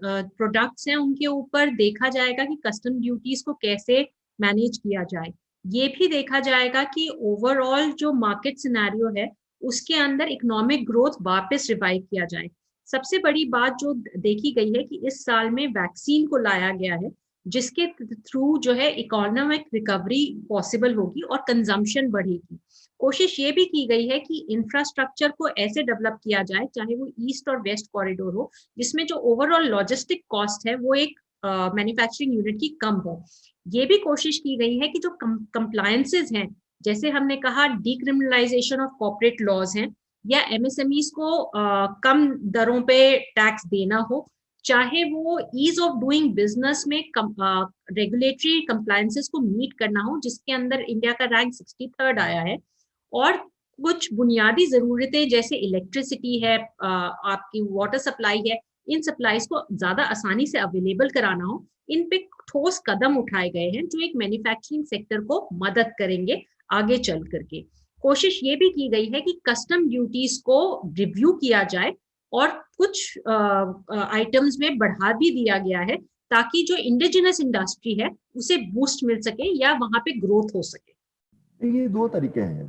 प्रोडक्ट्स हैं, उनके ऊपर देखा जाएगा कि कस्टम ड्यूटीज को कैसे मैनेज किया जाए। ये भी देखा जाएगा कि ओवरऑल जो मार्केट सिनेरियो है उसके अंदर इकोनॉमिक ग्रोथ वापस रिवाइव किया जाए। सबसे बड़ी बात जो देखी गई है कि इस साल में वैक्सीन को लाया गया है, जिसके थ्रू जो है इकोनॉमिक रिकवरी पॉसिबल होगी और कंजम्पशन बढ़ेगी। कोशिश ये भी की गई है कि इंफ्रास्ट्रक्चर को ऐसे डेवलप किया जाए, चाहे वो ईस्ट और वेस्ट कॉरिडोर हो, जिसमें जो ओवरऑल लॉजिस्टिक कॉस्ट है वो एक मैन्युफैक्चरिंग यूनिट की कम हो। ये भी कोशिश की गई है कि जो कंप्लायंसेस हैं, जैसे हमने कहा डीक्रिमिनलाइजेशन ऑफ कॉर्पोरेट लॉज हैं, या एमएसएमईज को कम दरों पे टैक्स देना हो, चाहे वो ईज ऑफ डूइंग बिजनेस में रेगुलेटरी कंप्लायंसेस को मीट करना हो, जिसके अंदर इंडिया का रैंक 63rd आया है, और कुछ बुनियादी जरूरतें जैसे इलेक्ट्रिसिटी है, आपकी वाटर सप्लाई है, इन सप्लाईज को ज्यादा आसानी से अवेलेबल कराना हो। इन पे ठोस कदम उठाए गए हैं जो एक मैन्युफैक्चरिंग सेक्टर को मदद करेंगे आगे चल करके। कोशिश ये भी की गई है कि कस्टम ड्यूटीज को रिव्यू किया जाए और कुछ आइटम्स में बढ़ा भी दिया गया है, ताकि जो इंडिजिनस इंडस्ट्री है उसे बूस्ट मिल सके या वहां पे ग्रोथ हो सके। ये दो तरीके हैं।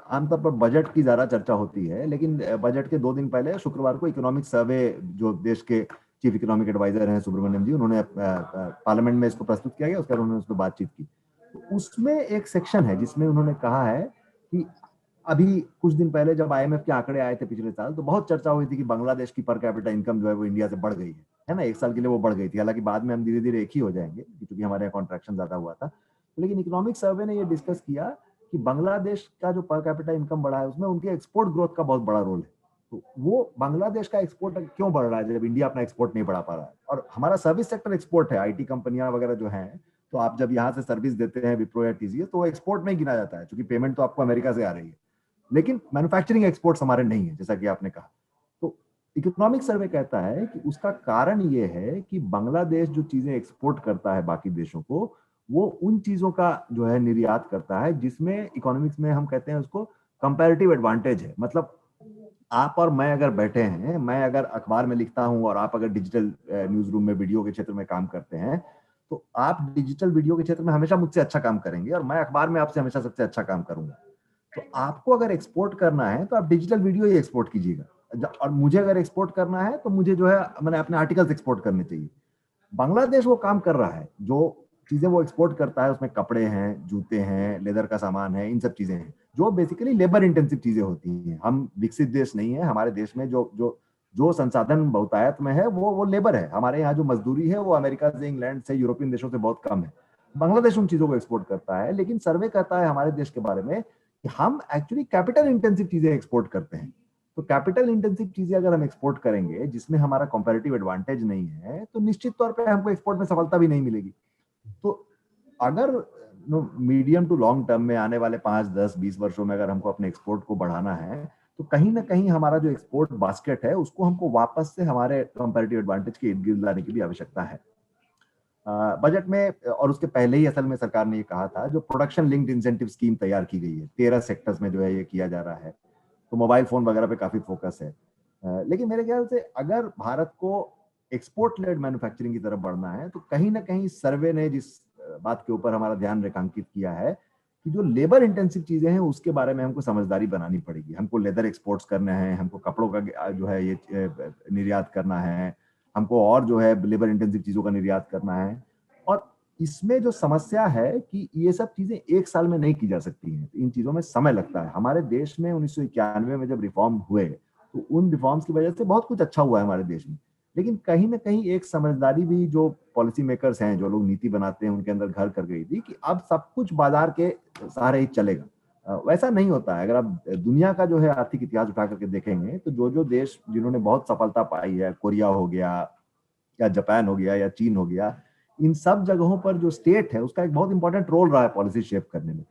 आमतौर पर बजट की ज्यादा चर्चा होती है, लेकिन बजट के 2 दिन पहले शुक्रवार को इकोनॉमिक सर्वे जो देश के चीफ इकोनॉमिक एडवाइजर हैं सुब्रमण्यम जी, उन्होंने पार्लियामेंट में इसको प्रस्तुत किया गया, उसके बाद उन्होंने उस पर बातचीत की। तो उसमें एक सेक्शन है जिसमें उन्होंने कहा है कि अभी कुछ दिन पहले जब IMF के आंकड़े आए थे पिछले साल, तो बहुत चर्चा हुई थी कि बांग्लादेश की पर कैपिटा इनकम जो है वो इंडिया से बढ़ गई है ना, एक साल के लिए वो बढ़ गई थी। हालांकि बाद में हम धीरे धीरे एक ही हो जाएंगे क्योंकि हमारे यहाँ कॉन्ट्रैक्शन ज्यादा हुआ था। लेकिन इकोनॉमिक सर्वे ने ये डिस्कस किया कि बांग्लादेश का जो पर कैपिटा इनकम बढ़ा है उसमें उनके एक्सपोर्ट ग्रोथ का बहुत बड़ा रोल है। तो वो बांग्लादेश का एक्सपोर्ट क्यों बढ़ रहा है जब इंडिया अपना एक्सपोर्ट नहीं बढ़ा पा रहा है? और हमारा सर्विस सेक्टर एक्सपोर्ट है, IT कंपनियां वगैरह जो हैं, तो आप जब यहाँ से सर्विस देते हैं विप्रो या TCS, तो वो एक्सपोर्ट में गिना जाता है क्योंकि पेमेंट तो आपको अमेरिका से आ रही है। लेकिन मैन्युफैक्चरिंग एक्सपोर्ट्स हमारे नहीं है, जैसा कि आपने कहा। तो इकोनॉमिक सर्वे कहता है कि उसका कारण ये है कि बांग्लादेश जो चीजें एक्सपोर्ट करता है बाकी देशों को, वो उन चीजों का जो है निर्यात करता है जिसमें इकोनॉमिक्स में हम कहते हैं उसको कंपैरेटिव एडवांटेज है। मतलब आप और मैं अगर बैठे हैं, मैं अगर अखबार में लिखता हूं और आप अगर डिजिटल न्यूज रूम में वीडियो के क्षेत्र में काम करते हैं, तो आप डिजिटल वीडियो के क्षेत्र में हमेशा मुझसे अच्छा काम करेंगे और मैं अखबार में आपसे हमेशा सबसे अच्छा काम करूंगा। तो आपको अगर एक्सपोर्ट करना है तो आप डिजिटल वीडियो ही एक्सपोर्ट कीजिएगा, और मुझे अगर एक्सपोर्ट करना है तो मुझे जो है मैंने अपने आर्टिकल्स एक्सपोर्ट करने चाहिए। बांग्लादेश वो काम कर रहा है, जो चीजें वो एक्सपोर्ट करता है उसमें कपड़े हैं, जूते हैं, लेदर का सामान है, इन सब चीजें हैं जो बेसिकली लेबर इंटेंसिव चीजें होती हैं। हम विकसित देश नहीं है, हमारे देश में जो संसाधन बहुतायत में है वो लेबर है। हमारे यहाँ जो मजदूरी है वो अमेरिका से, इंग्लैंड से, यूरोपियन देशों से बहुत कम है। बांग्लादेश उन चीजों को एक्सपोर्ट करता है। लेकिन सर्वे कहता है हमारे देश के बारे में कि हम एक्चुअली कैपिटल इंटेंसिव चीजें एक्सपोर्ट करते हैं। तो कैपिटल इंटेंसिव चीजें अगर हम एक्सपोर्ट करेंगे जिसमें हमारा कंपैरेटिव एडवांटेज नहीं है, तो निश्चित तौर पे हमको एक्सपोर्ट में सफलता भी नहीं मिलेगी। तो अगर मीडियम टू लॉन्ग टर्म में आने वाले 5, 10, 20 वर्षों में अगर हमको अपने एक्सपोर्ट को बढ़ाना है, तो कहीं ना कहीं हमारा जो एक्सपोर्ट बास्केट है उसको हमको वापस से हमारे कंपैरेटिव एडवांटेज के इर्द गिर्द लाने की भी आवश्यकता है। बजट में और उसके पहले ही असल में सरकार ने ये कहा था, जो प्रोडक्शन लिंक्ड इंसेंटिव स्कीम तैयार की गई है 13 सेक्टर्स में जो है ये किया जा रहा है। तो मोबाइल फोन वगैरह पे काफी फोकस है। लेकिन मेरे ख्याल से अगर भारत को एक्सपोर्ट लेड मैन्युफैक्चरिंग की तरफ बढ़ना है, तो कहीं ना कहीं सर्वे ने जिस बात के ऊपर हमारा ध्यान रेखांकित किया है कि जो लेबर इंटेंसिव चीजें हैं उसके बारे में हमको समझदारी बनानी पड़ेगी। हमको लेदर एक्सपोर्ट्स करने हैं, हमको कपड़ों का जो है ये निर्यात करना है, हमको और जो है लेबर इंटेंसिव चीजों का निर्यात करना है। और इसमें जो समस्या है कि ये सब चीजें एक साल में नहीं की जा सकती हैं, इन चीजों में समय लगता है। हमारे देश में 1991 में जब रिफॉर्म हुए तो उन रिफॉर्म्स की वजह से बहुत कुछ अच्छा हुआ है हमारे देश में। लेकिन कहीं ना कहीं एक समझदारी भी जो पॉलिसी मेकर्स हैं, जो लोग नीति बनाते हैं, उनके अंदर घर कर गई थी कि अब सब कुछ बाजार के सहारे ही चलेगा। वैसा नहीं होता है। अगर आप दुनिया का जो है आर्थिक इतिहास उठा करके देखेंगे तो जो देश जिन्होंने बहुत सफलता पाई है, कोरिया हो गया या जापान हो गया या चीन हो गया, इन सब जगहों पर जो स्टेट है उसका एक बहुत इंपॉर्टेंट रोल रहा है पॉलिसी शेप करने में।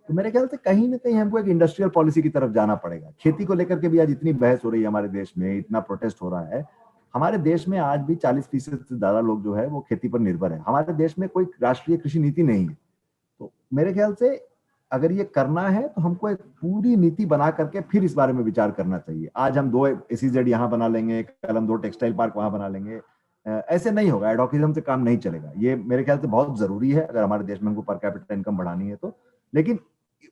तो मेरे ख्याल से कहीं ना कहीं हमको एक इंडस्ट्रियल पॉलिसी की तरफ जाना पड़ेगा। खेती को लेकर के भी आज इतनी बहस हो रही है हमारे देश में, इतना प्रोटेस्ट हो रहा है। हमारे देश में आज भी 40% से ज्यादा लोग जो है वो खेती पर निर्भर है। हमारे देश में कोई राष्ट्रीय कृषि नीति नहीं है। तो मेरे ख्याल से अगर ये करना है तो हमको एक पूरी नीति बना करके फिर इस बारे में विचार करना चाहिए। आज हम 2 SEZ यहाँ बना लेंगे, कल हम 2 टेक्सटाइल पार्क वहां बना लेंगे, ऐसे नहीं होगा। एडोकिज्म से काम नहीं चलेगा। ये मेरे ख्याल से बहुत जरूरी है अगर हमारे देश में हमको पर कैपिटा इनकम बढ़ानी है तो। लेकिन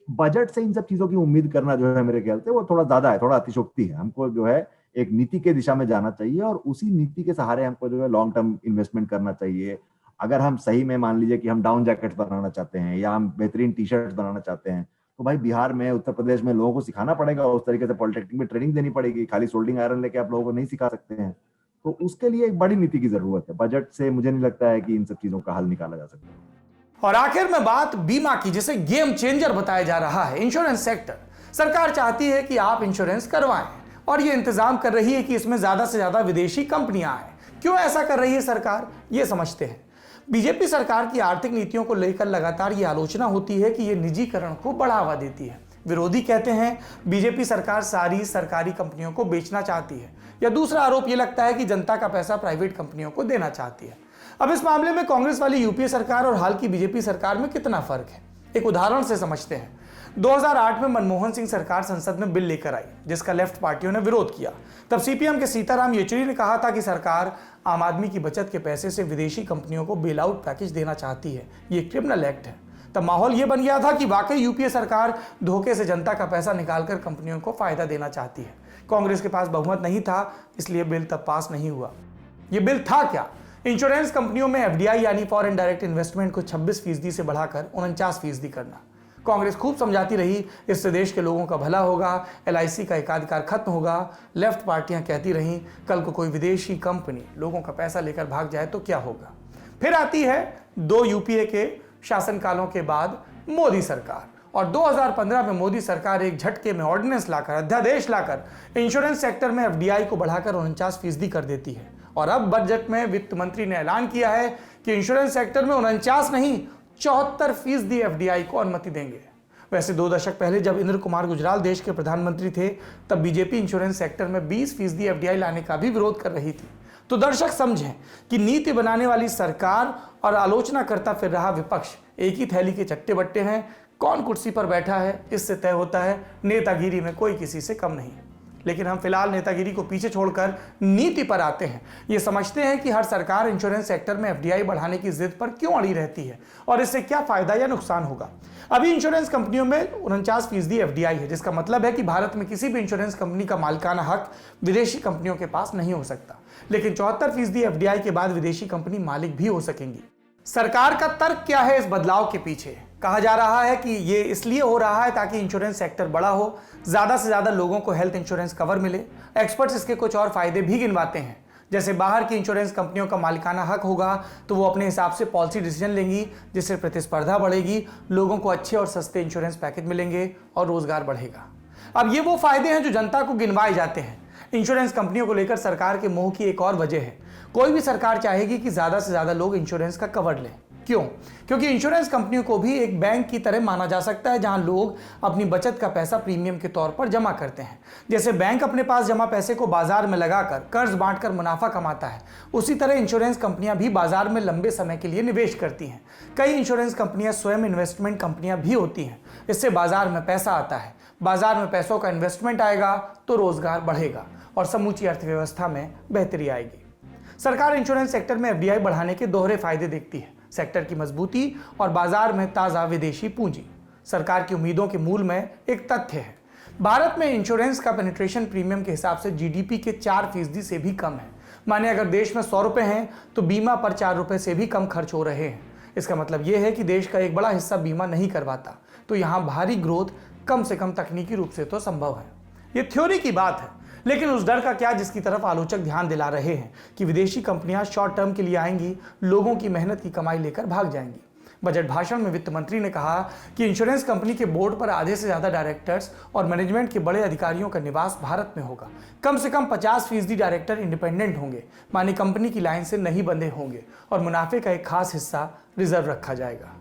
बजट से इन सब चीजों की उम्मीद करना जो है मेरे ख्याल से वो थोड़ा ज्यादा है, थोड़ा अतिशोक्ति है। हमको जो है एक नीति के दिशा में जाना चाहिए और उसी नीति के सहारे हमको जो है लॉन्ग टर्म इन्वेस्टमेंट करना चाहिए। अगर हम सही में मान लीजिए कि हम डाउन जैकेट्स बनाना चाहते हैं या हम बेहतरीन टी-शर्ट्स बनाना चाहते हैं, तो भाई बिहार में, उत्तर प्रदेश में लोगों को सिखाना पड़ेगा, उस तरीके से पॉलिटेक्निक में ट्रेनिंग देनी पड़ेगी। खाली सोल्डिंग आयरन लेके आप लोगों को नहीं सिखा सकते हैं। तो उसके लिए एक बड़ी नीति की जरूरत है। बजट से मुझे नहीं लगता है कि इन सब चीजों का हल निकाला जा सकता है। और आखिर में बात बीमा की, जिसे गेम चेंजर बताया जा रहा है, इंश्योरेंस सेक्टर। सरकार चाहती है कि आप इंश्योरेंस करवाएं और ये इंतजाम कर रही है कि इसमें ज्यादा से ज्यादा विदेशी कंपनियां आए। क्यों ऐसा कर रही है सरकार, ये समझते हैं। बीजेपी सरकार की आर्थिक नीतियों को लेकर लगातार ये आलोचना होती है कि ये निजीकरण को बढ़ावा देती है। विरोधी कहते हैं बीजेपी सरकार सारी सरकारी कंपनियों को बेचना चाहती है, या दूसरा आरोप ये लगता है कि जनता का पैसा प्राइवेट कंपनियों को देना चाहती है। अब इस मामले में कांग्रेस वाली यूपीए सरकार और हाल की बीजेपी सरकार में कितना फर्क है, एक उदाहरण से समझते हैं। 2008 में मनमोहन सिंह सरकार संसद में बिल लेकर आई जिसका लेफ्ट पार्टियों ने विरोध किया। तब सीपीएम के सीताराम येचुरी ने कहा था कि सरकार आम आदमी की बचत के पैसे से विदेशी कंपनियों को बेल आउट पैकेज देना चाहती है, ये क्रिमिनल एक्ट है। तब माहौल ये बन गया था कि वाकई यूपीए सरकार धोखे से जनता का पैसा निकालकर कंपनियों को फायदा देना चाहती है। कांग्रेस के पास बहुमत नहीं था, इसलिए बिल तब पास नहीं हुआ। ये बिल था क्या? इंश्योरेंस कंपनियों में एफडीआई यानी फॉरेन डायरेक्ट इन्वेस्टमेंट को 26% से बढ़ाकर 49% करना। कांग्रेस खूब समझाती रही इससे देश के लोगों का भला होगा, एलआईसी का एकाधिकार खत्म होगा। लेफ्ट पार्टियां कहती रहीं कल को कोई विदेशी कंपनी लोगों का पैसा लेकर भाग जाए तो क्या होगा। फिर आती है 2 यूपीए के शासनकालों के बाद मोदी सरकार, और 2015 में मोदी सरकार एक झटके में ऑर्डिनेंस लाकर, अध्यादेश लाकर इंश्योरेंस सेक्टर में एफडीआई को बढ़ाकर 49% कर देती है। और अब बजट में वित्त मंत्री ने ऐलान किया है कि इंश्योरेंस सेक्टर में 49 नहीं 74% एफडीआई को अनुमति देंगे। वैसे 2 दशक पहले जब इंद्र कुमार गुजराल देश के प्रधानमंत्री थे तब बीजेपी इंश्योरेंस सेक्टर में 20% एफडीआई लाने का भी विरोध कर रही थी। तो दर्शक समझें कि नीति बनाने वाली सरकार और आलोचना करता फिर रहा विपक्ष एक ही थैली के चट्टे बट्टे हैं। कौन कुर्सी पर बैठा है इससे तय होता है नेतागिरी में कोई किसी से कम नहीं। लेकिन हम फिलहाल नेतागिरी को पीछे छोड़कर नीति पर आते हैं। ये समझते हैं कि हर सरकार इंश्योरेंस सेक्टर में एफडीआई बढ़ाने की जिद पर क्यों अड़ी रहती है और इससे क्या फायदा या नुकसान होगा। अभी इंश्योरेंस कंपनियों में 49% एफडीआई है, जिसका मतलब है कि भारत में किसी भी इंश्योरेंस कंपनी का मालिकाना हक विदेशी कंपनियों के पास नहीं हो सकता। लेकिन 74% एफडीआई के बाद विदेशी कंपनी मालिक भी हो सकेंगी। सरकार का तर्क क्या है इस बदलाव के पीछे? कहा जा रहा है कि ये इसलिए हो रहा है ताकि इंश्योरेंस सेक्टर बड़ा हो, ज्यादा से ज्यादा लोगों को हेल्थ इंश्योरेंस कवर मिले। एक्सपर्ट्स इसके कुछ और फायदे भी गिनवाते हैं, जैसे बाहर की इंश्योरेंस कंपनियों का मालिकाना हक होगा तो वो अपने हिसाब से पॉलिसी डिसीजन लेंगी, जिससे प्रतिस्पर्धा बढ़ेगी, लोगों को अच्छे और सस्ते इंश्योरेंस पैकेज मिलेंगे और रोजगार बढ़ेगा। अब ये वो फायदे हैं जो जनता को गिनवाए जाते हैं। इंश्योरेंस कंपनियों को लेकर सरकार के मोह की एक और वजह है। कोई भी सरकार चाहेगी कि ज्यादा से ज्यादा लोग इंश्योरेंस का कवर लें। क्यों? क्योंकि इंश्योरेंस कंपनियों को भी एक बैंक की तरह माना जा सकता है, जहां लोग अपनी बचत का पैसा प्रीमियम के तौर पर जमा करते हैं। जैसे बैंक अपने पास जमा पैसे को बाजार में लगाकर कर्ज बांटकर मुनाफा कमाता है, उसी तरह इंश्योरेंस कंपनियां भी बाजार में लंबे समय के लिए निवेश करती हैं। कई इंश्योरेंस कंपनियां स्वयं इन्वेस्टमेंट कंपनियां भी होती हैं। इससे बाजार में पैसा आता है, बाजार में पैसों का इन्वेस्टमेंट आएगा तो रोजगार बढ़ेगा और समूची अर्थव्यवस्था में बेहतरी आएगी। सरकार इंश्योरेंस सेक्टर में एफडीआई बढ़ाने के दोहरे फायदे देखती है, सेक्टर की मजबूती और बाजार में ताजा विदेशी पूंजी। सरकार की उम्मीदों के मूल में एक तथ्य है, भारत में इंश्योरेंस का पेनिट्रेशन प्रीमियम के हिसाब से जीडीपी के 4% से भी कम है। माने अगर देश में 100 रुपए हैं तो बीमा पर 4 रुपए से भी कम खर्च हो रहे हैं। इसका मतलब यह है कि देश का एक बड़ा हिस्सा बीमा नहीं करवाता, तो यहाँ भारी ग्रोथ कम से कम तकनीकी रूप से तो संभव है। ये थ्योरी की बात है, लेकिन उस डर का क्या जिसकी तरफ आलोचक ध्यान दिला रहे हैं कि विदेशी कंपनियां शॉर्ट टर्म के लिए आएंगी, लोगों की मेहनत की कमाई लेकर भाग जाएंगी। बजट भाषण में वित्त मंत्री ने कहा कि इंश्योरेंस कंपनी के बोर्ड पर आधे से ज्यादा डायरेक्टर्स और मैनेजमेंट के बड़े अधिकारियों का निवास भारत में होगा। कम से कम 50% डायरेक्टर इंडिपेंडेंट होंगे, माने कंपनी की लाइन से नहीं बंधे होंगे, और मुनाफे का एक खास हिस्सा रिजर्व रखा जाएगा।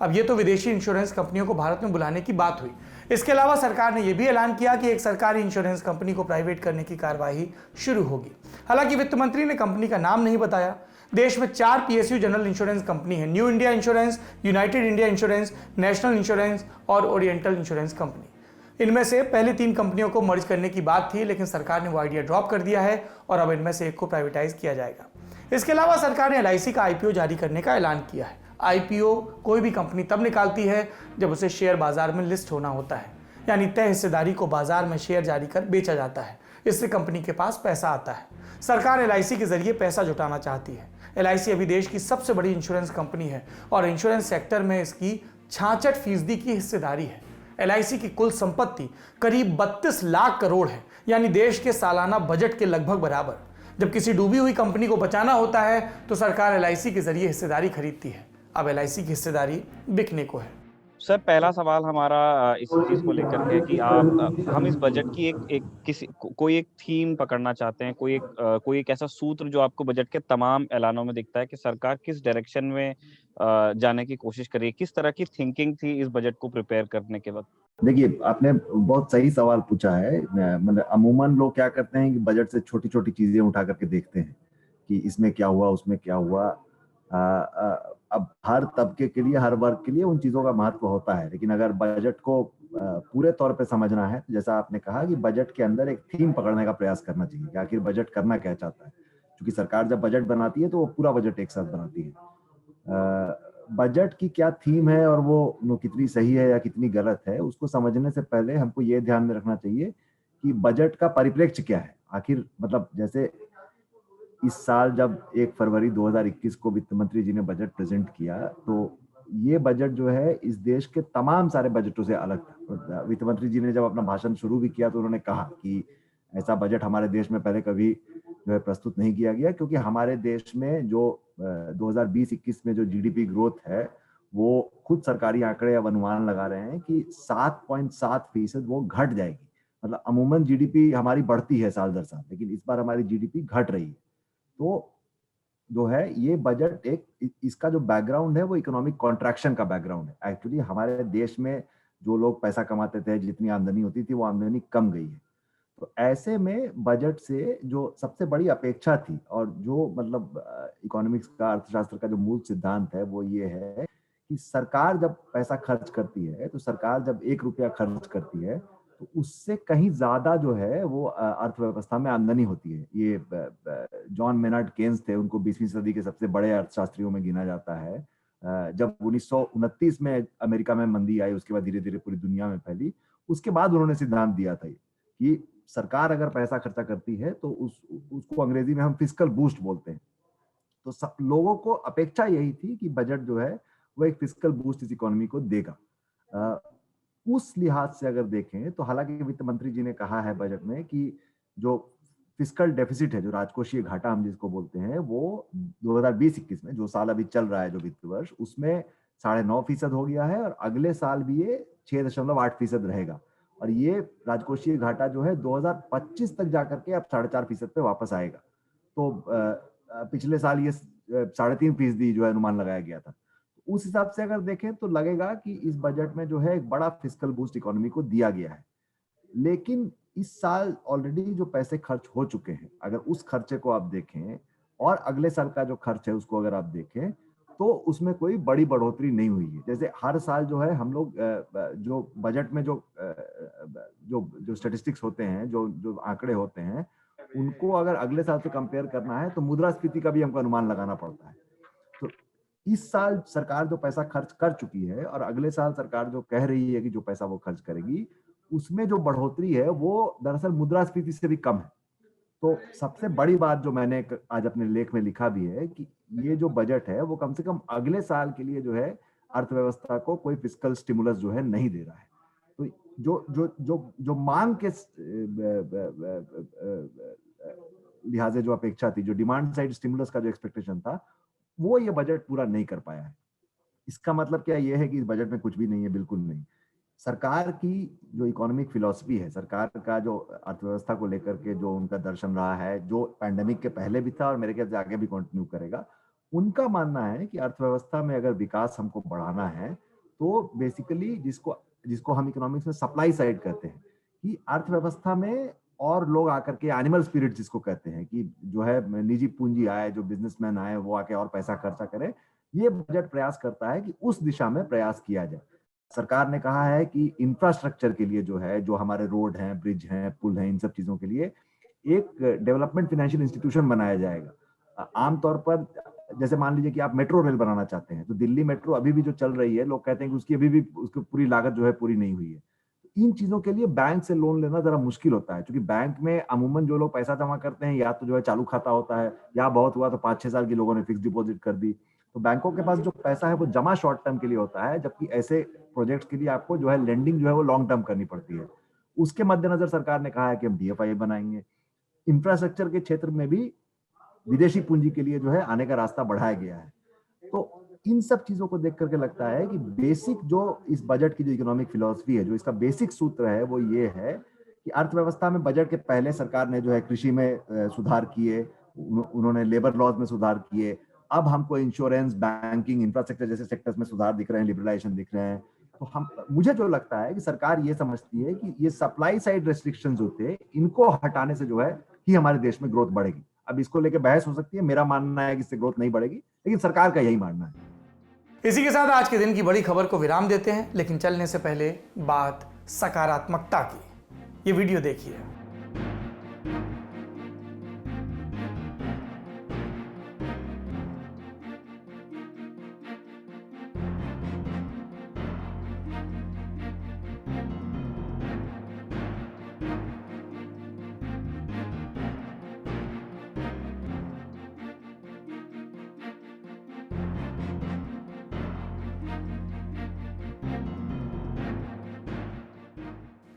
अब ये तो विदेशी इंश्योरेंस कंपनियों को भारत में बुलाने की बात हुई। इसके अलावा सरकार ने यह भी ऐलान किया कि एक सरकारी इंश्योरेंस कंपनी को प्राइवेट करने की कार्यवाही शुरू होगी। हालांकि वित्त मंत्री ने कंपनी का नाम नहीं बताया। देश में 4 पीएसयू जनरल इंश्योरेंस कंपनी है, new India insurance, United India insurance, national insurance और ओरिएंटल इंश्योरेंस कंपनी। इनमें से पहले 3 कंपनियों को मर्ज करने की बात थी, लेकिन सरकार ने वो आइडिया ड्रॉप कर दिया है और अब इनमें से एक को प्राइवेटाइज किया जाएगा। इसके अलावा सरकार ने एलआईसी का आईपीओ जारी करने का ऐलान किया है। आईपीओ कोई भी कंपनी तब निकालती है जब उसे शेयर बाजार में लिस्ट होना होता है, यानी तय हिस्सेदारी को बाजार में शेयर जारी कर बेचा जाता है। इससे कंपनी के पास पैसा आता है। सरकार एलआईसी के जरिए पैसा जुटाना चाहती है। एलआईसी अभी देश की सबसे बड़ी इंश्योरेंस कंपनी है और इंश्योरेंस सेक्टर में इसकी 66% की हिस्सेदारी है। एलआईसी की कुल संपत्ति करीब 32 लाख करोड़ है, यानी देश के सालाना बजट के लगभग बराबर। जब किसी डूबी हुई कंपनी को बचाना होता है तो सरकार एलआईसी के जरिए हिस्सेदारी खरीदती है। अब एलआईसी की हिस्सेदारी बिकने को है। सर, पहला सवाल हमारा इस चीज को लेकर के कि हम इस बजट की कोई एक थीम पकड़ना चाहते हैं, कोई एक ऐसा सूत्र जो आपको बजट के तमाम ऐलानों में दिखता है कि सरकार किस डायरेक्शन में जाने की कोशिश कर रही है, किस तरह की थिंकिंग थी इस बजट को प्रिपेयर करने के वक्त? देखिए, आपने बहुत सही सवाल पूछा है। मतलब अमूमन लोग क्या करते हैं कि बजट से छोटी छोटी चीजें उठा करके देखते हैं कि इसमें क्या हुआ, उसमें क्या हुआ। अब हर तबके के लिए, हर वर्ग के लिए उन चीजों का महत्व होता है, लेकिन अगर बजट को पूरे तौर पे समझना है, जैसा आपने कहा कि बजट के अंदर एक थीम पकड़ने का प्रयास करना चाहिए कि आखिर बजट करना क्या चाहता है। क्योंकि सरकार जब बजट बनाती है तो वो पूरा बजट एक साथ बनाती है। बजट की क्या थीम है और वो कितनी सही है या कितनी गलत है, उसको समझने से पहले हमको ये ध्यान में रखना चाहिए कि बजट का परिप्रेक्ष्य क्या है। आखिर मतलब जैसे इस साल जब 1 फरवरी 2021 को वित्त मंत्री जी ने बजट प्रेजेंट किया, तो ये बजट जो है इस देश के तमाम सारे बजटों से अलग था। वित्त मंत्री जी ने जब अपना भाषण शुरू भी किया तो उन्होंने कहा कि ऐसा बजट हमारे देश में पहले कभी जो है प्रस्तुत नहीं किया गया, क्योंकि हमारे देश में जो 2020-21 में जो जीडीपी ग्रोथ है वो खुद सरकारी आंकड़े अब अनुमान लगा रहे हैं कि 7.7% वो घट जाएगी। मतलब अमूमन जीडीपी हमारी बढ़ती है साल दर साल, लेकिन इस बार हमारी जीडीपी घट रही है। तो जो है ये बजट इसका जो बैकग्राउंड है वो इकोनॉमिक कॉन्ट्रैक्शन का बैकग्राउंड है। एक्चुअली हमारे देश में जो लोग पैसा कमाते थे, जितनी आमदनी होती थी, वो आमदनी कम गई है। तो ऐसे में बजट से जो सबसे बड़ी अपेक्षा थी और जो मतलब इकोनॉमिक्स का, अर्थशास्त्र का जो मूल सिद्धांत है वो ये है कि सरकार जब पैसा खर्च करती है, तो सरकार जब 1 रुपया खर्च करती है तो उससे कहीं ज्यादा जो है वो अर्थव्यवस्था में आमदनी होती है। ये जॉन मेनार्ड केन्स थे, उनको 20वीं सदी के सबसे बड़े अर्थशास्त्रियों में गिना जाता है। जब 1929 में अमेरिका में मंदी आई, उसके बाद धीरे धीरे पूरी दुनिया में फैली, उसके बाद उन्होंने सिद्धांत दिया था कि सरकार अगर पैसा खर्चा करती है तो उसको अंग्रेजी में हम फिस्कल बूस्ट बोलते हैं। तो सब लोगों को अपेक्षा यही थी कि बजट जो है वो एक फिस्कल बूस्ट इस इकोनॉमी को देगा। उस लिहाज से अगर देखें तो हालांकि वित्त मंत्री जी ने कहा है बजट में कि जो फिस्कल डेफिसिट है, जो राजकोषीय घाटा हम जिसको बोलते हैं, वो 2020-21 में जो साल अभी चल रहा है, जो वित्त वर्ष, उसमें 9.5% हो गया है और अगले साल भी ये 6.8% रहेगा। और ये राजकोषीय घाटा जो है 2025 तक जाकर के अब 4.5% पे वापस आएगा। तो पिछले साल ये 3.5% जो है अनुमान लगाया गया था। उस हिसाब से अगर देखें तो लगेगा कि इस बजट में जो है एक बड़ा फिस्कल बूस्ट इकोनॉमी को दिया गया है। लेकिन इस साल ऑलरेडी जो पैसे खर्च हो चुके हैं, अगर उस खर्चे को आप देखें और अगले साल का जो खर्च है उसको अगर आप देखें, तो उसमें कोई बड़ी बढ़ोतरी नहीं हुई है। जैसे हर साल जो है हम लोग जो बजट में जो स्टैटिस्टिक्स होते हैं, जो आंकड़े होते हैं, उनको अगर अगले साल से कंपेयर करना है तो मुद्रास्फीति का भी हमको अनुमान लगाना पड़ता है। तो इस साल सरकार जो पैसा खर्च कर चुकी है और अगले साल सरकार जो कह रही है कि जो पैसा वो खर्च करेगी, उसमें जो बढ़ोतरी है वो दरअसल मुद्रास्फीति से भी कम है। तो सबसे बड़ी बात जो मैंने आज अपने लेख में लिखा भी है कि ये जो बजट है वो कम से कम अगले साल के लिए जो है अर्थव्यवस्था को कोई फिस्कल स्टिमुलस जो है नहीं दे रहा है। तो जो मांग के लिहाजे जो अपेक्षा थी, जो डिमांड साइड स्टिमुलस का जो एक्सपेक्टेशन था, वो ये बजट पूरा नहीं कर पाया है। इसका मतलब क्या ये है कि इस बजट में कुछ भी नहीं है? बिल्कुल नहीं। सरकार की जो इकोनॉमिक फिलॉसफी है, सरकार का जो अर्थव्यवस्था को लेकर के जो उनका दर्शन रहा है, जो पैंडेमिक के पहले भी था और मेरे ख्याल से आगे भी कंटिन्यू करेगा, उनका मानना है कि अर्थव्यवस्था में अगर विकास हमको बढ़ाना है तो बेसिकली जिसको हम इकोनॉमिक्स में सप्लाई साइड कहते हैं, कि अर्थव्यवस्था में और लोग आकर के, एनिमल स्पिरिट जिसको कहते हैं, कि जो है निजी पूंजी आए, जो बिजनेसमैन आए, वो आके और पैसा खर्चा करें, ये बजट प्रयास करता है कि उस दिशा में प्रयास किया जाए। सरकार ने कहा है कि इंफ्रास्ट्रक्चर के लिए जो है, जो हमारे रोड हैं, ब्रिज हैं, पुल हैं, इन सब चीजों के लिए एक डेवलपमेंट फाइनेंशियल इंस्टीट्यूशन बनाया जाएगा। आमतौर पर जैसे मान लीजिए कि आप मेट्रो रेल बनाना चाहते हैं, तो दिल्ली मेट्रो अभी भी जो चल रही है, लोग कहते हैं कि उसकी अभी भी उसकी पूरी लागत जो है पूरी नहीं हुई है। इन चीजों के लिए बैंक से लोन लेना जरा मुश्किल होता है, क्योंकि बैंक में अमूमन जो लोग पैसा जमा करते हैं या तो जो है चालू खाता होता है, या बहुत हुआ तो 5-6 साल के लोगों ने फिक्स डिपॉजिट कर दी। तो बैंकों के पास जो पैसा है वो जमा शॉर्ट टर्म के लिए होता है, जबकि ऐसे प्रोजेक्ट्स के लिए आपको जो है लेंडिंग जो है वो लॉन्ग टर्म करनी पड़ती है। उसके मद्देनजर सरकार ने कहा है कि हम DFI बनाएंगे। इंफ्रास्ट्रक्चर के क्षेत्र में भी विदेशी पूंजी के लिए जो है आने का रास्ता बढ़ाया गया है। तो इन सब चीजों को देख करके लगता है कि बेसिक जो इस बजट की जो इकोनॉमिक फिलॉसफी है, जो इसका बेसिक सूत्र है, वो ये है कि अर्थव्यवस्था में बजट के पहले सरकार ने जो है कृषि में सुधार किए, उन्होंने लेबर लॉज में सुधार किए। अब हमको इंश्योरेंस, बैंकिंग, इंफ्रास्ट्रक्चर जैसे सेक्टर्स में सुधार दिख रहे हैं, लिबरलाइजेशन दिख रहे हैं। तो मुझे जो लगता है कि सरकार ये समझती है कि ये सप्लाई साइड रेस्ट्रिक्शंस होते हैं, इनको हटाने से जो है कि हमारे देश में ग्रोथ बढ़ेगी। अब इसको लेके बहस हो सकती है, मेरा मानना है कि इससे ग्रोथ नहीं बढ़ेगी, लेकिन सरकार का यही मानना है। इसी के साथ आज के दिन की बड़ी खबर को विराम देते हैं, लेकिन चलने से पहले बात सकारात्मकता की। ये वीडियो देखिए।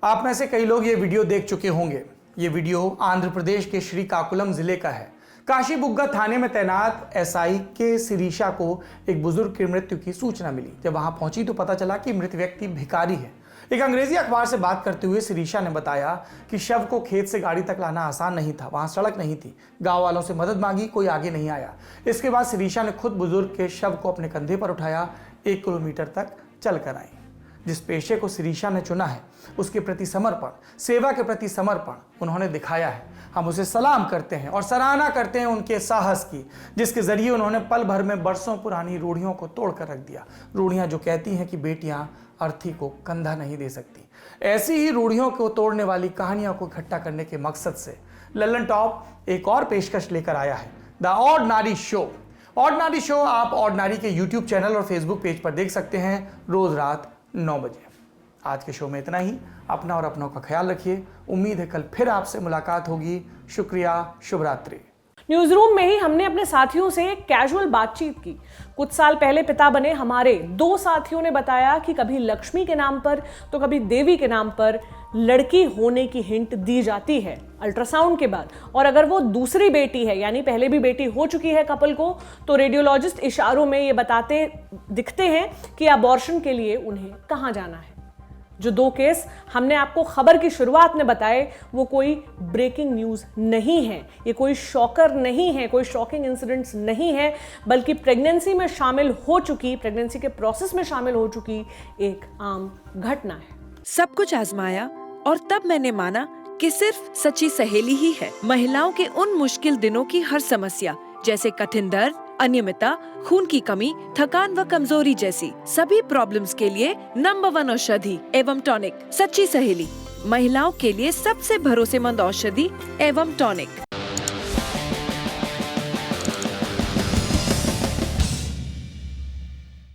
आप में से कई लोग ये वीडियो देख चुके होंगे। ये वीडियो आंध्र प्रदेश के श्रीकाकुलम जिले का है। काशीबुग्गा थाने में तैनात एसआई के शिरीषा को एक बुजुर्ग की मृत्यु की सूचना मिली। जब वहां पहुंची तो पता चला कि मृत व्यक्ति भिखारी है। एक अंग्रेजी अखबार से बात करते हुए शिरीषा ने बताया कि शव को खेत से गाड़ी तक लाना आसान नहीं था, वहां सड़क नहीं थी। गांव वालों से मदद मांगी, कोई आगे नहीं आया। इसके बाद शिरीषा ने खुद बुजुर्ग के शव को अपने कंधे पर उठाया, 1 किलोमीटर तक चलकर आई। जिस पेशे को शिरीषा ने चुना है उसके प्रति समर्पण, सेवा के प्रति समर्पण उन्होंने दिखाया है। हम उसे सलाम करते हैं और सराहना करते हैं उनके साहस की, जिसके जरिए उन्होंने पल भर में बरसों पुरानी रूढ़ियों को तोड़कर रख दिया। रूढ़ियां जो कहती हैं कि बेटियां अर्थी को कंधा नहीं दे सकती। ऐसी ही रूढ़ियों को तोड़ने वाली कहानियों को इकट्ठा करने के मकसद से लल्लन टॉप एक और पेशकश लेकर आया है, the ordinary show. Ordinary show आप ऑर्डिनरी के यूट्यूब चैनल और फेसबुक पेज पर देख सकते हैं रोज रात 9 बजे। आज के शो में इतना ही। अपना और अपनों का ख्याल रखिए। उम्मीद है कल फिर आपसे मुलाकात होगी। शुक्रिया, शुभ रात्रि। न्यूज रूम में ही हमने अपने साथियों से एक कैजुअल बातचीत की। कुछ साल पहले पिता बने हमारे 2 साथियों ने बताया कि कभी लक्ष्मी के नाम पर तो कभी देवी के नाम पर लड़की होने की हिंट दी जाती है अल्ट्रासाउंड के बाद, और अगर वो दूसरी बेटी है यानी पहले भी बेटी हो चुकी है कपल को, तो रेडियोलॉजिस्ट इशारों में ये बताते दिखते हैं कि अबॉर्शन के लिए उन्हें कहां जाना है। जो 2 केस हमने आपको खबर की शुरुआत में बताए वो कोई ब्रेकिंग न्यूज नहीं है, ये कोई शॉकर नहीं है, कोई शॉकिंग इंसिडेंट्स नहीं है, बल्कि प्रेगनेंसी में शामिल हो चुकी, प्रेगनेंसी के प्रोसेस में शामिल हो चुकी एक आम घटना है। सब कुछ आजमाया और तब मैंने माना कि सिर्फ सच्ची सहेली ही है महिलाओं के उन मुश्किल दिनों की हर समस्या, जैसे कठिन दर्द, अनियमितता, खून की कमी, थकान व कमजोरी जैसी सभी प्रॉब्लम्स के लिए नंबर 1 औषधि एवं टॉनिक। सच्ची सहेली, महिलाओं के लिए सबसे भरोसेमंद औषधि एवं टॉनिक।